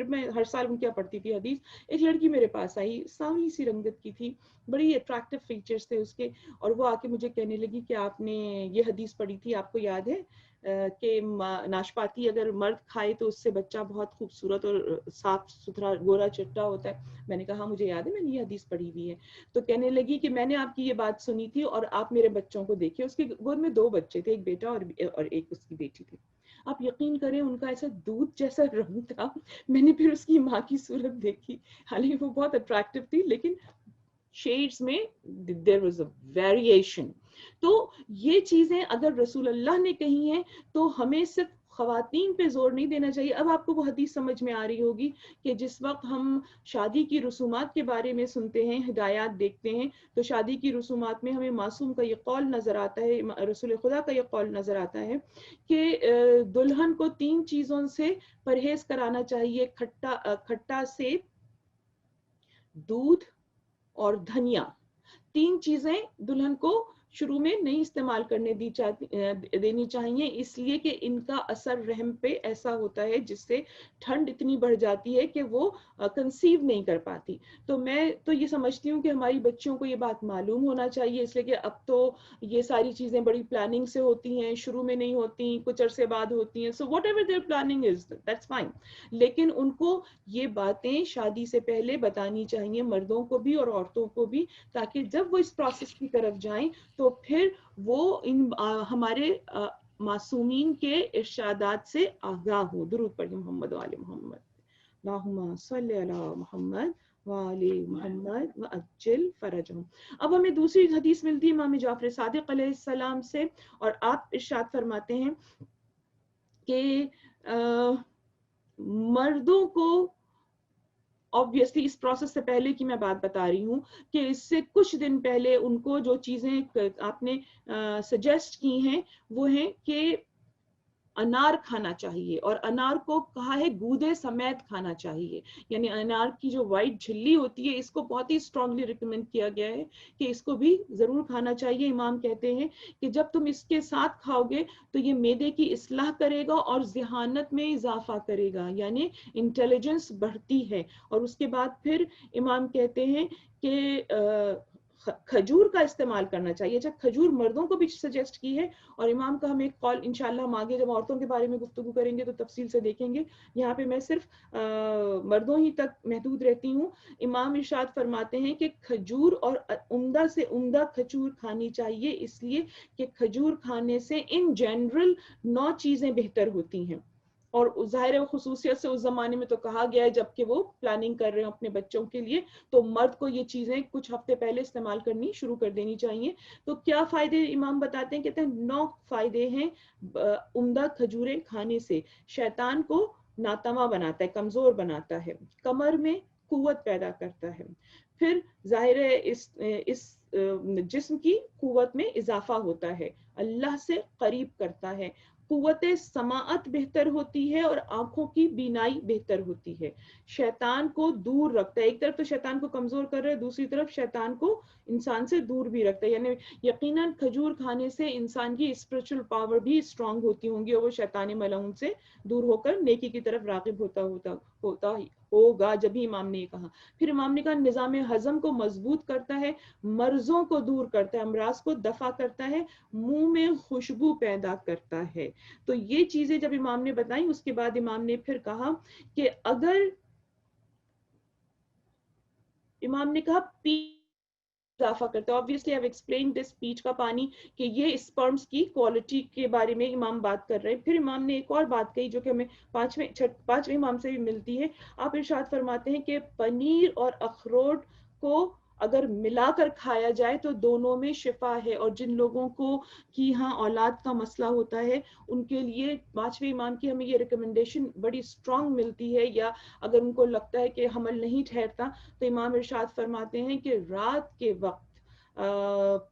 میں ہر سال ان کیا پڑھتی تھی حدیث. ایک لڑکی میرے پاس آئی, سانولی سی رنگت کی تھی, بڑی اٹریکٹیو فیچرز تھے اس کے, اور وہ آ کے مجھے کہنے لگی کہ آپ نے یہ حدیث پڑھی تھی, آپ کو یاد ہے کہ ناشپاتی اگر مرد کھائے تو اس سے بچہ بہت خوبصورت اور صاف ستھرا گورا چٹا ہوتا ہے. میں نے کہا مجھے یاد ہے, میں نے یہ حدیث پڑھی ہوئی ہے. تو کہنے لگی کہ میں نے آپ کی یہ بات سنی تھی اور آپ میرے بچوں کو دیکھے. اس کی گود میں 2 بچے تھے, ایک بیٹا اور ایک اس کی بیٹی تھی. آپ یقین کریں ان کا ایسا دودھ جیسا رنگ تھا. میں نے پھر اس کی ماں کی صورت دیکھی, حالانکہ وہ بہت اٹریکٹیو تھی لیکن شیڈز میں there was a variation. تو یہ چیزیں اگر رسول اللہ نے کہی ہیں تو ہمیں صرف خواتین پہ زور نہیں دینا چاہیے. اب آپ کو وہ حدیث سمجھ میں آ رہی ہوگی کہ جس وقت ہم شادی کی رسومات کے بارے میں سنتے ہیں, ہدایات دیکھتے ہیں, تو شادی کی رسومات میں ہمیں معصوم کا یہ قول نظر آتا ہے, رسول خدا کا یہ قول نظر آتا ہے کہ دلہن کو 3 چیزوں سے پرہیز کرانا چاہیے, کھٹا سیب, دودھ اور دھنیا. 3 چیزیں دلہن کو شروع میں نہیں استعمال کرنے دینی چاہیے, اس لیے کہ ان کا اثر رحم پہ ایسا ہوتا ہے جس سے ٹھنڈ اتنی بڑھ جاتی ہے کہ وہ کنسیو نہیں کر پاتی. تو میں تو یہ سمجھتی ہوں کہ ہماری بچیوں کو یہ بات معلوم ہونا چاہیے, اس لیے کہ اب تو یہ ساری چیزیں بڑی پلاننگ سے ہوتی ہیں, شروع میں نہیں ہوتی, کچھ عرصے بعد ہوتی ہیں. So whatever their planning is that's fine, لیکن ان کو یہ باتیں شادی سے پہلے بتانی چاہیے, مردوں کو بھی اور عورتوں کو بھی, تاکہ جب وہ اس پروسیس کی طرف جائیں تو پھر وہ ہمارے معصومین کے ارشادات سے آگاہ ہو. درود پڑھیں محمد و آل محمد. اللہم صلی علی محمد وآل محمد وعجل فرجہم. اب ہمیں دوسری حدیث ملتی ہے امام جعفر صادق علیہ السلام سے, اور آپ ارشاد فرماتے ہیں کہ مردوں کو obviously اس پروسیس سے پہلے کی میں بات بتا رہی ہوں کہ اس سے کچھ دن پہلے ان کو جو چیزیں آپ نے سجیسٹ کی ہیں وہ ہیں کہ انار کھانا چاہیے, اور انار کو کہا ہے گودے سمیت کھانا چاہیے, یعنی انار کی جو وائٹ جھلی ہوتی ہے اس کو بہت ہی اسٹرانگلی ریکمینڈ کیا گیا ہے کہ اس کو بھی ضرور کھانا چاہیے. امام کہتے ہیں کہ جب تم اس کے ساتھ کھاؤ گے تو یہ معدے کی اصلاح کرے گا اور ذہانت میں اضافہ کرے گا, یعنی انٹیلیجنس بڑھتی ہے. اور اس کے بعد پھر امام کہتے ہیں کہ کھجور کا استعمال کرنا چاہیے. اچھا کھجور مردوں کو بھی سجیسٹ کی ہے, اور امام کا ہم ایک قول انشاءاللہ ہم آگے جب عورتوں کے بارے میں گفتگو کریں گے تو تفصیل سے دیکھیں گے. یہاں پہ میں صرف مردوں ہی تک محدود رہتی ہوں. امام ارشاد فرماتے ہیں کہ کھجور اور عمدہ سے عمدہ کھجور کھانی چاہیے, اس لیے کہ کھجور کھانے سے ان جنرل 9 چیزیں بہتر ہوتی ہیں. اور ظاہر خصوصیت سے اس زمانے میں تو کہا گیا ہے جبکہ وہ پلاننگ کر رہے ہیں اپنے بچوں کے لیے, تو مرد کو یہ چیزیں کچھ ہفتے پہلے استعمال کرنی شروع کر دینی چاہیے. تو کیا فائدے امام بتاتے ہیں, کہتے ہیں 9 فائدے ہیں عمدہ کھجوریں کھانے سے. شیطان کو ناتواں بناتا ہے, کمزور بناتا ہے, کمر میں قوت پیدا کرتا ہے, پھر ظاہر ہے اس جسم کی قوت میں اضافہ ہوتا ہے, اللہ سے قریب کرتا ہے, قوت سماعت بہتر ہوتی ہے اور آنکھوں کی بینائی بہتر ہوتی ہے, شیطان کو دور رکھتا ہے. ایک طرف تو شیطان کو کمزور کر رہا ہے, دوسری طرف شیطان کو انسان سے دور بھی رکھتا ہے. یعنی یقیناً کھجور کھانے سے انسان کی اسپرچل پاور بھی اسٹرانگ ہوتی ہوں گی, اور وہ شیطان ملعون سے دور ہو کر نیکی کی طرف راغب ہوتا ہوگا, جبھی امام نے یہ کہا. پھر امام نے کہا نظام ہضم کو مضبوط کرتا ہے, مرضوں کو دور کرتا ہے, امراض کو دفع کرتا ہے, منہ میں خوشبو پیدا کرتا ہے. تو یہ چیزیں جب امام نے بتائیں, اس کے بعد امام نے پھر کہا کہ اگر امام نے کہا اضافہ کرتا ہے. obviously I've explained this پیچ کا پانی کہ یہ اسپرمز کی کوالٹی کے بارے میں امام بات کر رہے ہیں. پھر امام نے ایک اور بات کہی جو کہ ہمیں پانچویں امام سے بھی ملتی ہے. آپ ارشاد فرماتے ہیں کہ پنیر اور اخروٹ کو اگر ملا کر کھایا جائے تو دونوں میں شفا ہے, اور جن لوگوں کو کی ہاں اولاد کا مسئلہ ہوتا ہے ان کے لیے پانچویں امام کی ہمیں یہ ریکمنڈیشن بڑی اسٹرانگ ملتی ہے, یا اگر ان کو لگتا ہے کہ حمل نہیں ٹھہرتا تو امام ارشاد فرماتے ہیں کہ رات کے وقت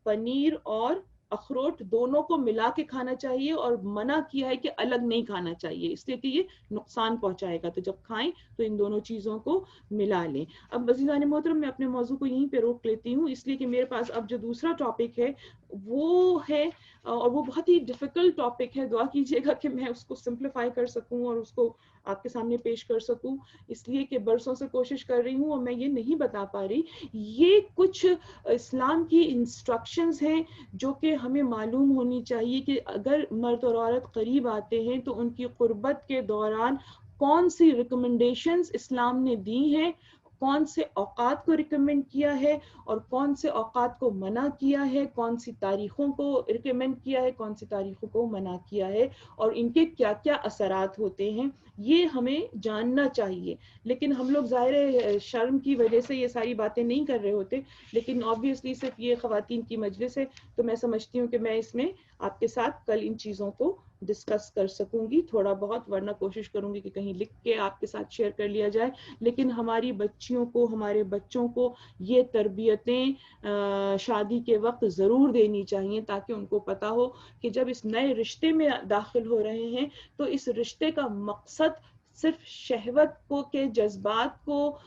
پنیر اور اخروٹ دونوں کو ملا کے کھانا چاہیے, اور منع کیا ہے کہ الگ نہیں کھانا چاہیے اس لیے کہ یہ نقصان پہنچائے گا. تو جب کھائیں تو ان دونوں چیزوں کو ملا لیں. اب عزیزان محترم میں اپنے موضوع کو یہیں پہ روک لیتی ہوں, اس لیے کہ میرے پاس اب جو دوسرا ٹاپک ہے وہ ہے, اور وہ بہت ہی ڈیفیکلٹ ٹاپک ہے. دعا کیجیے گا کہ میں اس کو سمپلیفائی کر سکوں اور اس کو آپ کے سامنے پیش کر سکوں, اس لیے کہ برسوں سے کوشش کر رہی ہوں اور میں یہ نہیں بتا پا رہی. یہ کچھ اسلام کی انسٹرکشنز ہیں جو کہ ہمیں معلوم ہونی چاہیے کہ اگر مرد اور عورت قریب آتے ہیں تو ان کی قربت کے دوران کون سی ریکمنڈیشنز اسلام نے دی ہیں, کون سے اوقات کو ریکمینڈ کیا ہے اور کون سے اوقات کو منع کیا ہے, کون سی تاریخوں کو ریکمینڈ کیا ہے, کون سی تاریخوں کو منع کیا ہے, اور ان کے کیا کیا اثرات ہوتے ہیں, یہ ہمیں جاننا چاہیے. لیکن ہم لوگ ظاہر شرم کی وجہ سے یہ ساری باتیں نہیں کر رہے ہوتے, لیکن obviously صرف یہ خواتین کی مجلس ہے تو میں سمجھتی ہوں کہ میں اس میں آپ کے ساتھ کل ان چیزوں کو ڈسکس کر سکوں گی تھوڑا بہت, ورنہ کوشش کروں گی کہ کہیں لکھ کے آپ کے ساتھ شیئر کر لیا جائے. لیکن ہماری بچیوں کو, ہمارے بچوں کو یہ تربیتیں شادی کے وقت ضرور دینی چاہیے تاکہ ان کو پتا ہو کہ جب اس نئے رشتے میں داخل ہو رہے ہیں تو اس رشتے کا مقصد صرف شہوت کو کے جذبات کو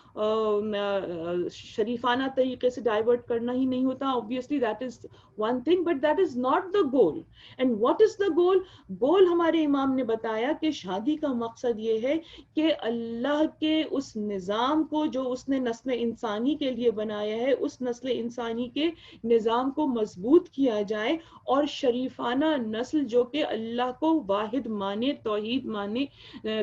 شریفانہ طریقے سے ڈائیورٹ کرنا ہی نہیں ہوتا. obviously that is one thing but that is not the goal. and what is the goal? goal ہمارے امام نے بتایا کہ شادی کا مقصد یہ ہے کہ اللہ کے اس نظام کو جو اس نے نسل انسانی کے لیے بنایا ہے, اس نسل انسانی کے نظام کو مضبوط کیا جائے, اور شریفانہ نسل جو کہ اللہ کو واحد مانے,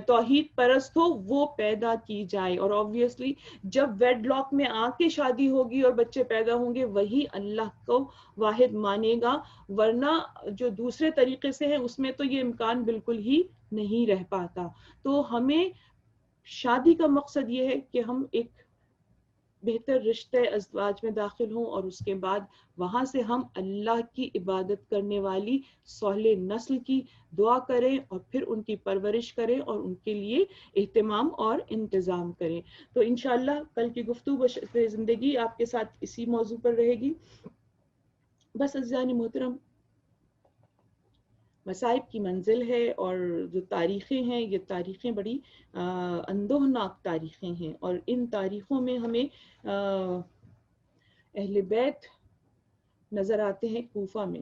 توحید پرست ہو, وہ پیدا کی جائے. اور obviously جب ویڈ لاک میں آ کے شادی ہوگی اور بچے پیدا ہوں گے وہی اللہ کو واحد مانے گا, ورنہ جو دوسرے طریقے سے ہے اس میں تو یہ امکان بالکل ہی نہیں رہ پاتا. تو ہمیں شادی کا مقصد یہ ہے کہ ہم ایک بہتر رشتے ازواج میں داخل ہوں, اور اس کے بعد وہاں سے ہم اللہ کی عبادت کرنے والی صالح نسل کی دعا کریں اور پھر ان کی پرورش کریں اور ان کے لیے اہتمام اور انتظام کریں. تو انشاءاللہ کل کی گفتگو بشرط زندگی آپ کے ساتھ اسی موضوع پر رہے گی. بس عزیزان محترم, مصائب کی منزل ہے, اور جو تاریخیں ہیں یہ تاریخیں بڑی اندوہناک تاریخیں ہیں, اور ان تاریخوں میں ہمیں اہل بیت نظر آتے ہیں کوفہ میں.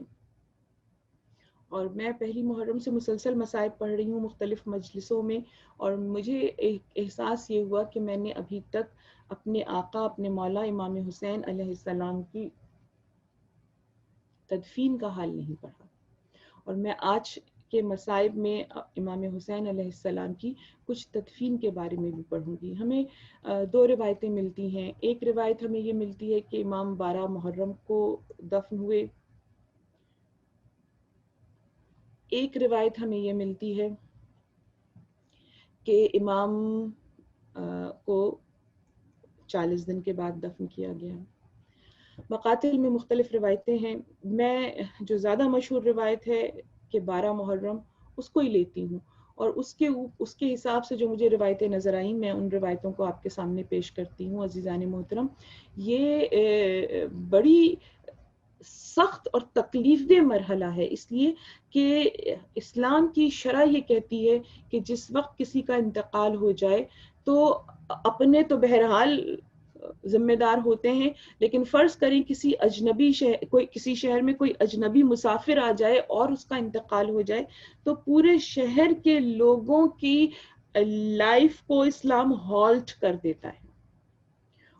اور میں پہلی محرم سے مسلسل مصائب پڑھ رہی ہوں مختلف مجلسوں میں, اور مجھے ایک احساس یہ ہوا کہ میں نے ابھی تک اپنے آقا, اپنے مولا امام حسین علیہ السلام کی تدفین کا حال نہیں پڑھا. اور میں آج کے مصائب میں امام حسین علیہ السلام کی کچھ تدفین کے بارے میں بھی پڑھوں گی. ہمیں دو روایتیں ملتی ہیں. ایک روایت ہمیں یہ ملتی ہے کہ امام 12 محرم کو دفن ہوئے. ایک روایت ہمیں یہ ملتی ہے کہ امام کو 40 دن کے بعد دفن کیا گیا. مقاتل میں مختلف روایتیں ہیں. میں جو زیادہ مشہور روایت ہے کہ 12 محرم اس کو ہی لیتی ہوں، اور اس کے حساب سے جو مجھے روایتیں نظر آئیں میں ان روایتوں کو آپ کے سامنے پیش کرتی ہوں. عزیزان محترم، یہ بڑی سخت اور تکلیف دہ مرحلہ ہے، اس لیے کہ اسلام کی شرع یہ کہتی ہے کہ جس وقت کسی کا انتقال ہو جائے تو اپنے تو بہرحال ذمہ دار ہوتے ہیں، لیکن فرض کریں کسی اجنبی کسی شہر میں کوئی اجنبی مسافر آ جائے اور اس کا انتقال ہو جائے تو پورے شہر کے لوگوں کی لائف کو اسلام ہالٹ کر دیتا ہے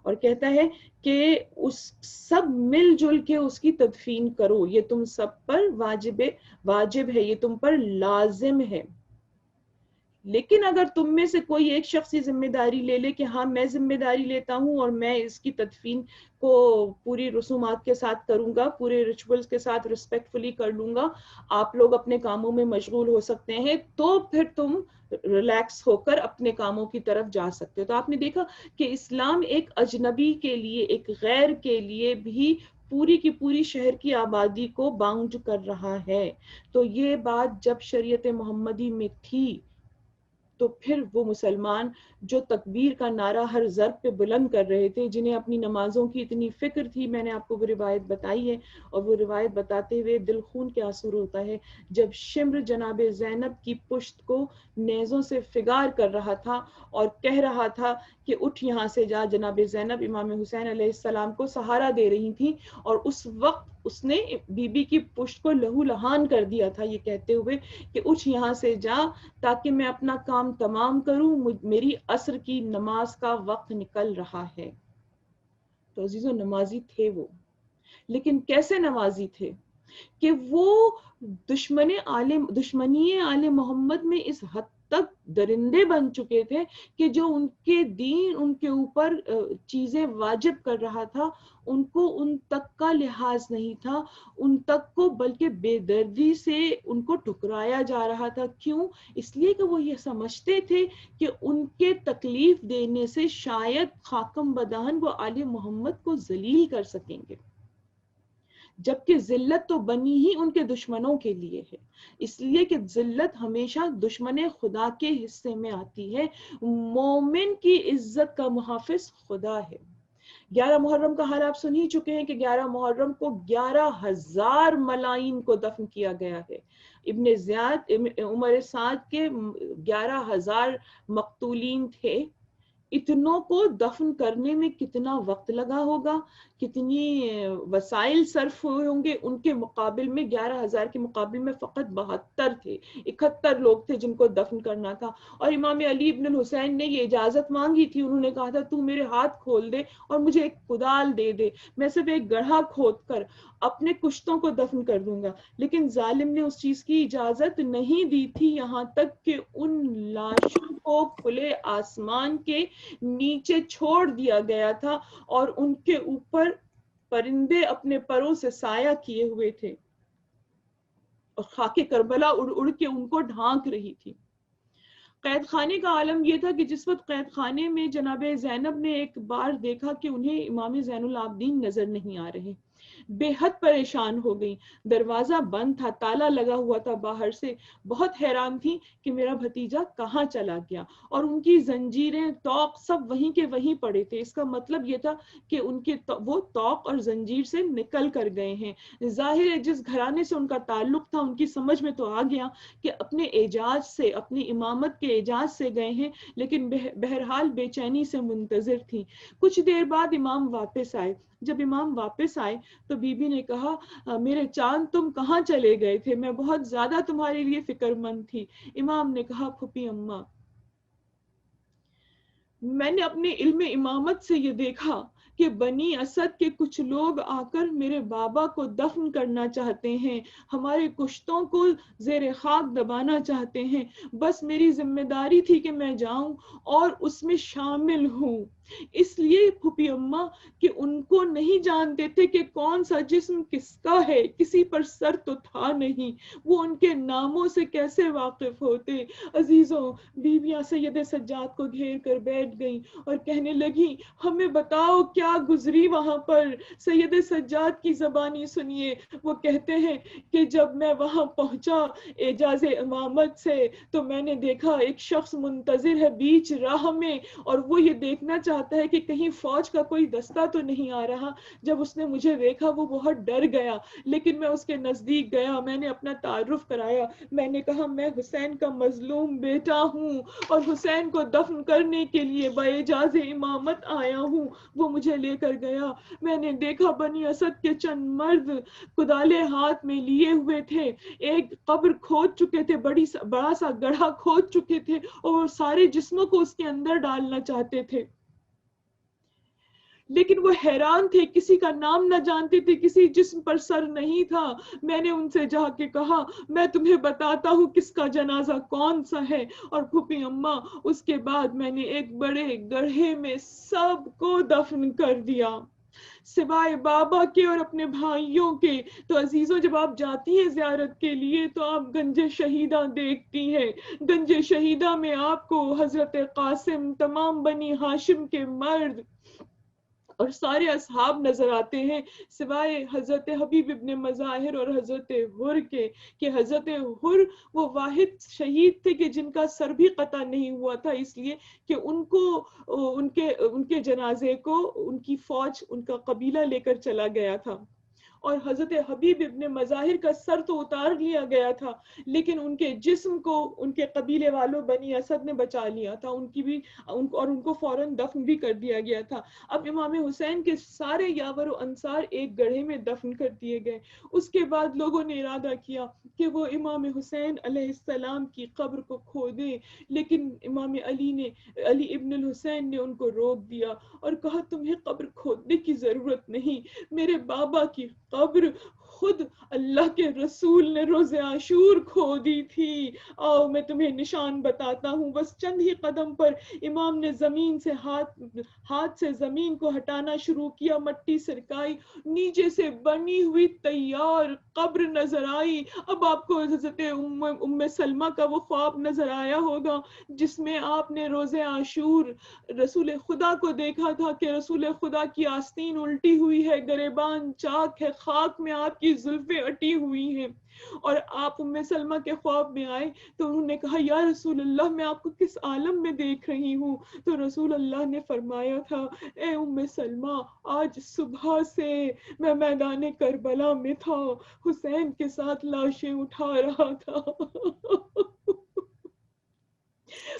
اور کہتا ہے کہ اس سب مل جل کے اس کی تدفین کرو، یہ تم سب پر واجب ہے، یہ تم پر لازم ہے. لیکن اگر تم میں سے کوئی ایک شخص یہ ذمہ داری لے لے کہ ہاں میں ذمہ داری لیتا ہوں اور میں اس کی تدفین کو پوری رسومات کے ساتھ کروں گا، پورے ریچولز کے ساتھ ریسپیکٹفلی کر لوں گا، آپ لوگ اپنے کاموں میں مشغول ہو سکتے ہیں، تو پھر تم ریلیکس ہو کر اپنے کاموں کی طرف جا سکتے ہو. تو آپ نے دیکھا کہ اسلام ایک اجنبی کے لیے، ایک غیر کے لیے بھی پوری کی پوری شہر کی آبادی کو باؤنڈ کر رہا ہے. تو یہ بات جب شریعت محمدی میں تھی تو پھر وہ مسلمان جو تکبیر کا نعرہ ہر ضرب پہ بلند کر رہے تھے، جنہیں اپنی نمازوں کی اتنی فکر تھی، میں نے آپ کو وہ روایت بتائی ہے، اور وہ روایت بتاتے ہوئے دل خون کے آنسو ہوتا ہے جب شمر جناب زینب کی پشت کو نیزوں سے فگار کر رہا تھا اور کہہ رہا تھا کہ اٹھ یہاں سے جا. جناب زینب امام حسین علیہ السلام کو سہارا دے رہی تھی اور اس وقت اس نے بی بی کی پشت کو لہو لہان کر دیا تھا یہ کہتے ہوئے کہ اٹھ یہاں سے جا تاکہ میں اپنا کام تمام کروں، میری عصر کی نماز کا وقت نکل رہا ہے. تو عزیزو نمازی تھے وہ، لیکن کیسے نمازی تھے کہ وہ دشمنی آل محمد میں اس حد تک درندے بن چکے تھے کہ جو ان کے دین ان کے اوپر چیزیں واجب کر رہا تھا ان کو ان تک کا لحاظ نہیں تھا، ان تک کو بلکہ بے دردی سے ان کو ٹھکرایا جا رہا تھا. کیوں؟ اس لیے کہ وہ یہ سمجھتے تھے کہ ان کے تکلیف دینے سے شاید خاکم بدہن وہ آل محمد کو ذلیل کر سکیں گے، جبکہ ذلت تو بنی ہی ان کے دشمنوں کے لیے ہے. اس لیے کہ ذلت ہمیشہ دشمن خدا کے حصے میں آتی ہے. مومن کی عزت کا محافظ خدا ہے. 11 محرم کا حال آپ سن ہی چکے ہیں کہ 11 محرم کو 11,000 ملائین کو دفن کیا گیا ہے. ابن زیاد عمر سعد کے 11,000 مقتولین تھے. اتنوں کو دفن کرنے میں کتنا وقت لگا ہوگا، کتنی وسائل صرف ہوئے ہوں گے. ان کے مقابل میں 11,000 کے مقابل میں فقط 72 تھے، 71 لوگ تھے جن کو دفن کرنا تھا. اور امام علی ابن الحسین نے یہ اجازت مانگی تھی، انہوں نے کہا تھا تو میرے ہاتھ کھول دے اور مجھے ایک کدال دے دے، میں صرف ایک گڑھا کھود کر اپنے کشتوں کو دفن کر دوں گا. لیکن ظالم نے اس چیز کی اجازت نہیں دی تھی، یہاں تک کہ ان لاشوں کو کھلے آسمان کے نیچے چھوڑ دیا گیا تھا اور ان کے اوپر پرندے اپنے پروں سے سایہ کیے ہوئے تھے اور خاک کربلا اڑ اڑ کے ان کو ڈھانک رہی تھی. قید خانے کا عالم یہ تھا کہ جس وقت قید خانے میں جناب زینب نے ایک بار دیکھا کہ انہیں امام زین العابدین نظر نہیں آ رہے، بے حد پریشان ہو گئی. دروازہ بند تھا، تالا لگا ہوا تھا باہر سے، بہت حیران تھی کہ میرا بھتیجا کہاں چلا گیا. اور ان کی زنجیریں، طوق سب وہیں کے وہیں پڑے تھے. اس کا مطلب یہ تھا کہ ان کے وہ طوق اور زنجیر سے نکل کر گئے ہیں. ظاہر ہے جس گھرانے سے ان کا تعلق تھا ان کی سمجھ میں تو آ گیا کہ اپنے اعجاز سے، اپنی امامت کے اعجاز سے گئے ہیں، لیکن بہرحال بے چینی سے منتظر تھی. کچھ دیر بعد امام واپس آئے. جب امام واپس آئے تو بی بی نے کہا میرے چاند تم کہاں چلے گئے تھے، میں بہت زیادہ تمہارے لیے فکر مند تھی. امام نے کہا پھوپھی اماں، میں نے اپنے علم امامت سے یہ دیکھا کہ بنی اسد کے کچھ لوگ آ کر میرے بابا کو دفن کرنا چاہتے ہیں، ہمارے کشتوں کو زیر خاک دبانا چاہتے ہیں، بس میری ذمہ داری تھی کہ میں جاؤں اور اس میں شامل ہوں۔ اس لیے پھوپھی اماں کہ ان کو نہیں جانتے تھے کہ کون سا جسم کس کا ہے، کسی پر سر تو تھا نہیں، وہ ان کے ناموں سے کیسے واقف ہوتے۔ عزیزوں، بیویاں سید سجاد کو گھیر کر بیٹھ گئیں اور کہنے لگیں ہمیں بتاؤ کیا گزری وہاں پر۔ سید سجاد کی زبانی سنیے، وہ کہتے ہیں کہ جب میں وہاں پہنچا اعجاز امامت سے تو میں نے دیکھا ایک شخص منتظر ہے بیچ راہ میں، اور وہ یہ دیکھنا چاہتا ہے کہ کہیں فوج کا کوئی دستہ تو نہیں آ رہا۔ جب اس نے مجھے دیکھا وہ بہت ڈر گیا، لیکن میں اس کے نزدیک گیا، میں نے اپنا تعارف کرایا، میں نے کہا میں حسین کا مظلوم بیٹا ہوں اور حسین کو دفن کرنے کے لیے باعجاز امامت آیا ہوں۔ وہ مجھے لے کر گیا، میں نے دیکھا بنی اسد کے چند مرد کدالے ہاتھ میں لیے ہوئے تھے، ایک قبر کھود چکے تھے، بڑا سا گڑھا کھود چکے تھے اور سارے جسموں کو اس کے اندر ڈالنا چاہتے تھے، لیکن وہ حیران تھے، کسی کا نام نہ جانتے تھے، کسی جسم پر سر نہیں تھا۔ میں نے ان سے جا کے کہا میں تمہیں بتاتا ہوں کس کا جنازہ کون سا ہے، اور پھوپھی اماں اس کے بعد میں نے ایک بڑے گڑھے میں سب کو دفن کر دیا سوائے بابا کے اور اپنے بھائیوں کے۔ تو عزیزوں، جب آپ جاتی ہیں زیارت کے لیے تو آپ گنج شہیدہ دیکھتی ہیں، گنج شہیدہ میں آپ کو حضرت قاسم، تمام بنی ہاشم کے مرد اور سارے اصحاب نظر آتے ہیں، سوائے حضرت حبیب ابن مظاہر اور حضرت حر کے، کہ حضرت حر وہ واحد شہید تھے کہ جن کا سر بھی قطع نہیں ہوا تھا، اس لیے کہ ان کو ان کے جنازے کو ان کی فوج، ان کا قبیلہ لے کر چلا گیا تھا، اور حضرت حبیب ابن مظاہر کا سر تو اتار لیا گیا تھا، لیکن ان کے جسم کو ان کے قبیلے والوں بنی اسد نے بچا لیا تھا، ان کی بھی اور ان کو فوراً دفن بھی کر دیا گیا تھا۔ اب امام حسین کے سارے یاور و انصار ایک گڑھے میں دفن کر دیے گئے۔ اس کے بعد لوگوں نے ارادہ کیا کہ وہ امام حسین علیہ السلام کی قبر کو کھودیں، لیکن امام علی ابن الحسین نے ان کو روک دیا اور کہا تمہیں قبر کھودنے کی ضرورت نہیں، میرے بابا کی قبر خود اللہ کے رسول نے روز عاشور کھودی تھی، آؤ میں تمہیں نشان بتاتا ہوں۔ بس چند ہی قدم پر امام نے زمین سے ہاتھ سے زمین کو ہٹانا شروع کیا، مٹی سرکائی، نیچے سے بنی ہوئی تیار قبر نظر آئی۔ اب آپ کو حضرت ام سلمہ کا وہ خواب نظر آیا ہوگا جس میں آپ نے روز عاشور رسول خدا کو دیکھا تھا کہ رسول خدا کی آستین الٹی ہوئی ہے، گریبان چاک ہے، خاک میں آپ کی زلفیں اٹی ہوئی ہیں، اور آپ ام سلمہ کے خواب میں آئے تو انہوں نے کہا یا رسول اللہ میں آپ کو کس عالم میں دیکھ رہی ہوں؟ تو رسول اللہ نے فرمایا تھا اے ام سلمہ آج صبح سے میں میدان کربلا میں تھا، حسین کے ساتھ لاشیں اٹھا رہا تھا۔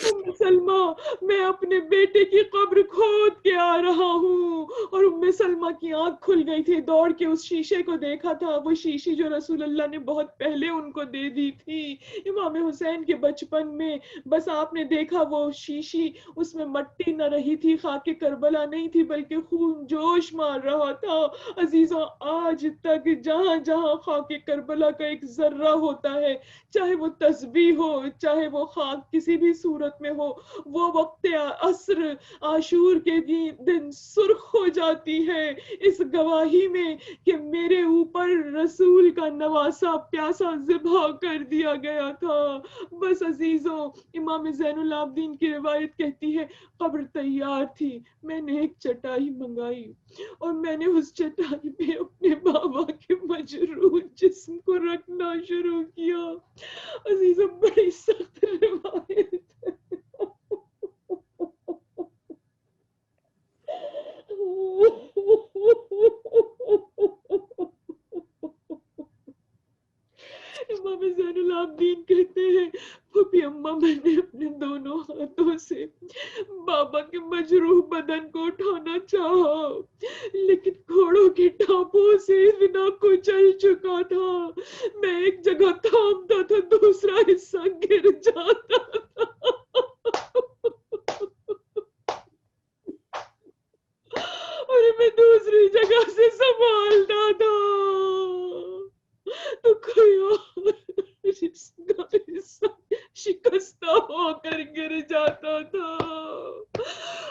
ام سلمہ میں اپنے بیٹے کی قبر کھود کے آ رہا ہوں، اور ام سلمہ کی آنکھ کھل گئی تھی، دوڑ کے اس شیشے کو دیکھا تھا، وہ شیشی جو رسول اللہ نے بہت پہلے ان کو دے دی تھی امام حسین کے بچپن میں، بس آپ نے دیکھا وہ شیشی، اس میں مٹی نہ رہی تھی، خاک کربلا نہیں تھی بلکہ خون جوش مار رہا تھا۔ عزیزوں، آج تک جہاں جہاں خاک کربلا کا ایک ذرہ ہوتا ہے، چاہے وہ تسبیح ہو، چاہے وہ خاک کسی بھی صورت میں ہو، وہ وقت عصر عاشور کے دن سرخ ہو جاتی ہے اس گواہی میں کہ میرے اوپر رسول کا نواسا پیاسا ذبح کر دیا گیا تھا۔ بس عزیزوں، امام زین العابدین کی روایت کہتی ہے قبر تیار تھی، میں نے ایک چٹائی منگائی اور میں نے اس چٹائی پہ اپنے بابا کے مجروح جسم کو رکھنا شروع کیا۔ عزیزوں، بڑی سخت روایت ہے۔ امام زین العابدین کہتے ہیں پھوپھی اماں میں نے اپنے دونوں ہاتھوں سے بابا کے مجروح بدن کو اٹھانا چاہا، لیکن گھوڑوں کی ٹاپوں سے اتنا کچل چکا تھا، میں ایک جگہ تھامتا تھا دوسرا حصہ گر جاتا تھا، اور میں دوسری جگہ سے سنبھالنا تھا تو کوئی اور شکستہ ہو کر گر جاتا تھا.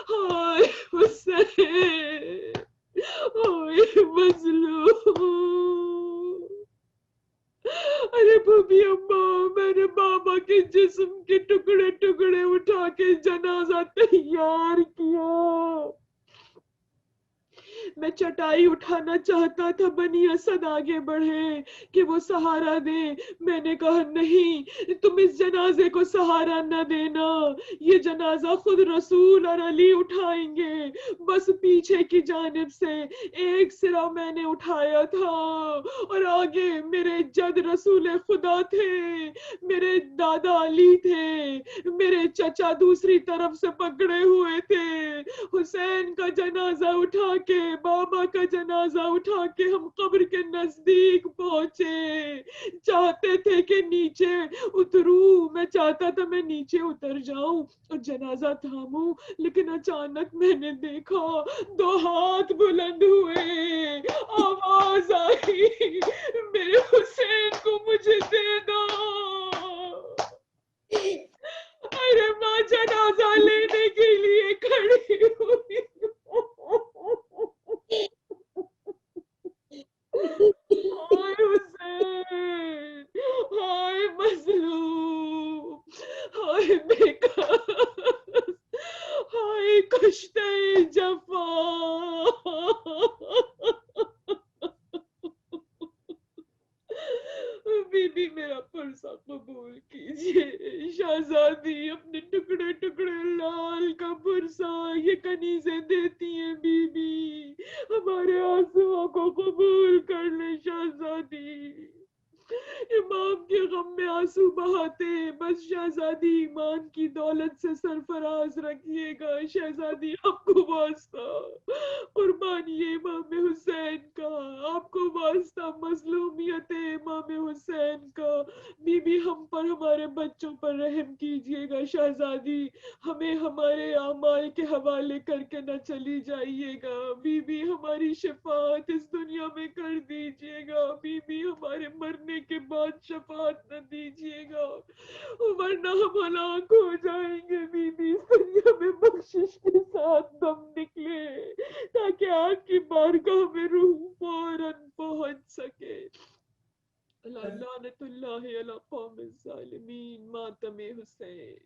ہائے حسین، ہائے مظلوم. ارے بھوبی اماں، میں نے بابا کے جسم کے ٹکڑے ٹکڑے اٹھا کے جنازہ تیار کیا. میں چٹائی اٹھانا چاہتا تھا، بنی اسد آگے بڑھے کہ وہ سہارا دے. میں نے کہا نہیں، تم اس جنازے کو سہارا نہ دینا، یہ جنازہ خود رسول اور علی اٹھائیں گے. بس پیچھے کی جانب سے ایک سرا میں نے اٹھایا تھا اور آگے میرے جد رسول خدا تھے، میرے دادا علی تھے، میرے چچا دوسری طرف سے پکڑے ہوئے تھے. حسین کا جنازہ اٹھا کے، بابا کا جنازہ اٹھا کے ہم قبر کے نزدیک پہنچے. چاہتے تھے کہ نیچے اتروں، میں چاہتا تھا میں نیچے اتر جاؤں اور جنازہ تھاموں، لیکن اچانک میں نے دیکھا دو ہاتھ بلند ہوئے، آواز آئی میرے حسین کو مجھے دے دو. ارے ماں جنازہ لینے کے لیے کھڑی ہوئی. ہائے حسین، ہائے مظلوم، ہائے بیکار، ہائے کشتے جفا. بی بی میرا پرسہ قبول کیجئے. شہزادی اپنے ٹکڑے ٹکڑے لال کا پرسہ یہ کنیزیں دیتی ہیں. بی بی ہمارے آنسوؤں کو قبول کر لے شہزادی. امام کے غم میں آنسو بہاتے، بس شہزادی ایمان کی دولت سے سرفراز رکھیے گا. شہزادی آپ کو واسطہ قربانی امام حسین کا، آپ کو واسطہ مظلومیت امام حسین کا. بی بی ہم پر، ہمارے بچوں پر رحم کیجیے گا. شہزادی ہمیں ہمارے اعمال کے حوالے کر کے نہ چلی جائیے گا. بی بی ہماری شفاعت اس دنیا میں کر دیجیے گا. بی بی ہمارے مرنے کے بعد شفاعت نہ دیجیے گا، ورنہ ہم ہلاک ہو جائیں گے. بی بی اس دنیا میں بخشش کے ساتھ دم نکلے تاکہ آپ کی بارگاہ میں روح فوراً پہنچ سکے. لعنت اللہ علی قوم الظالمین. ماتم حسین.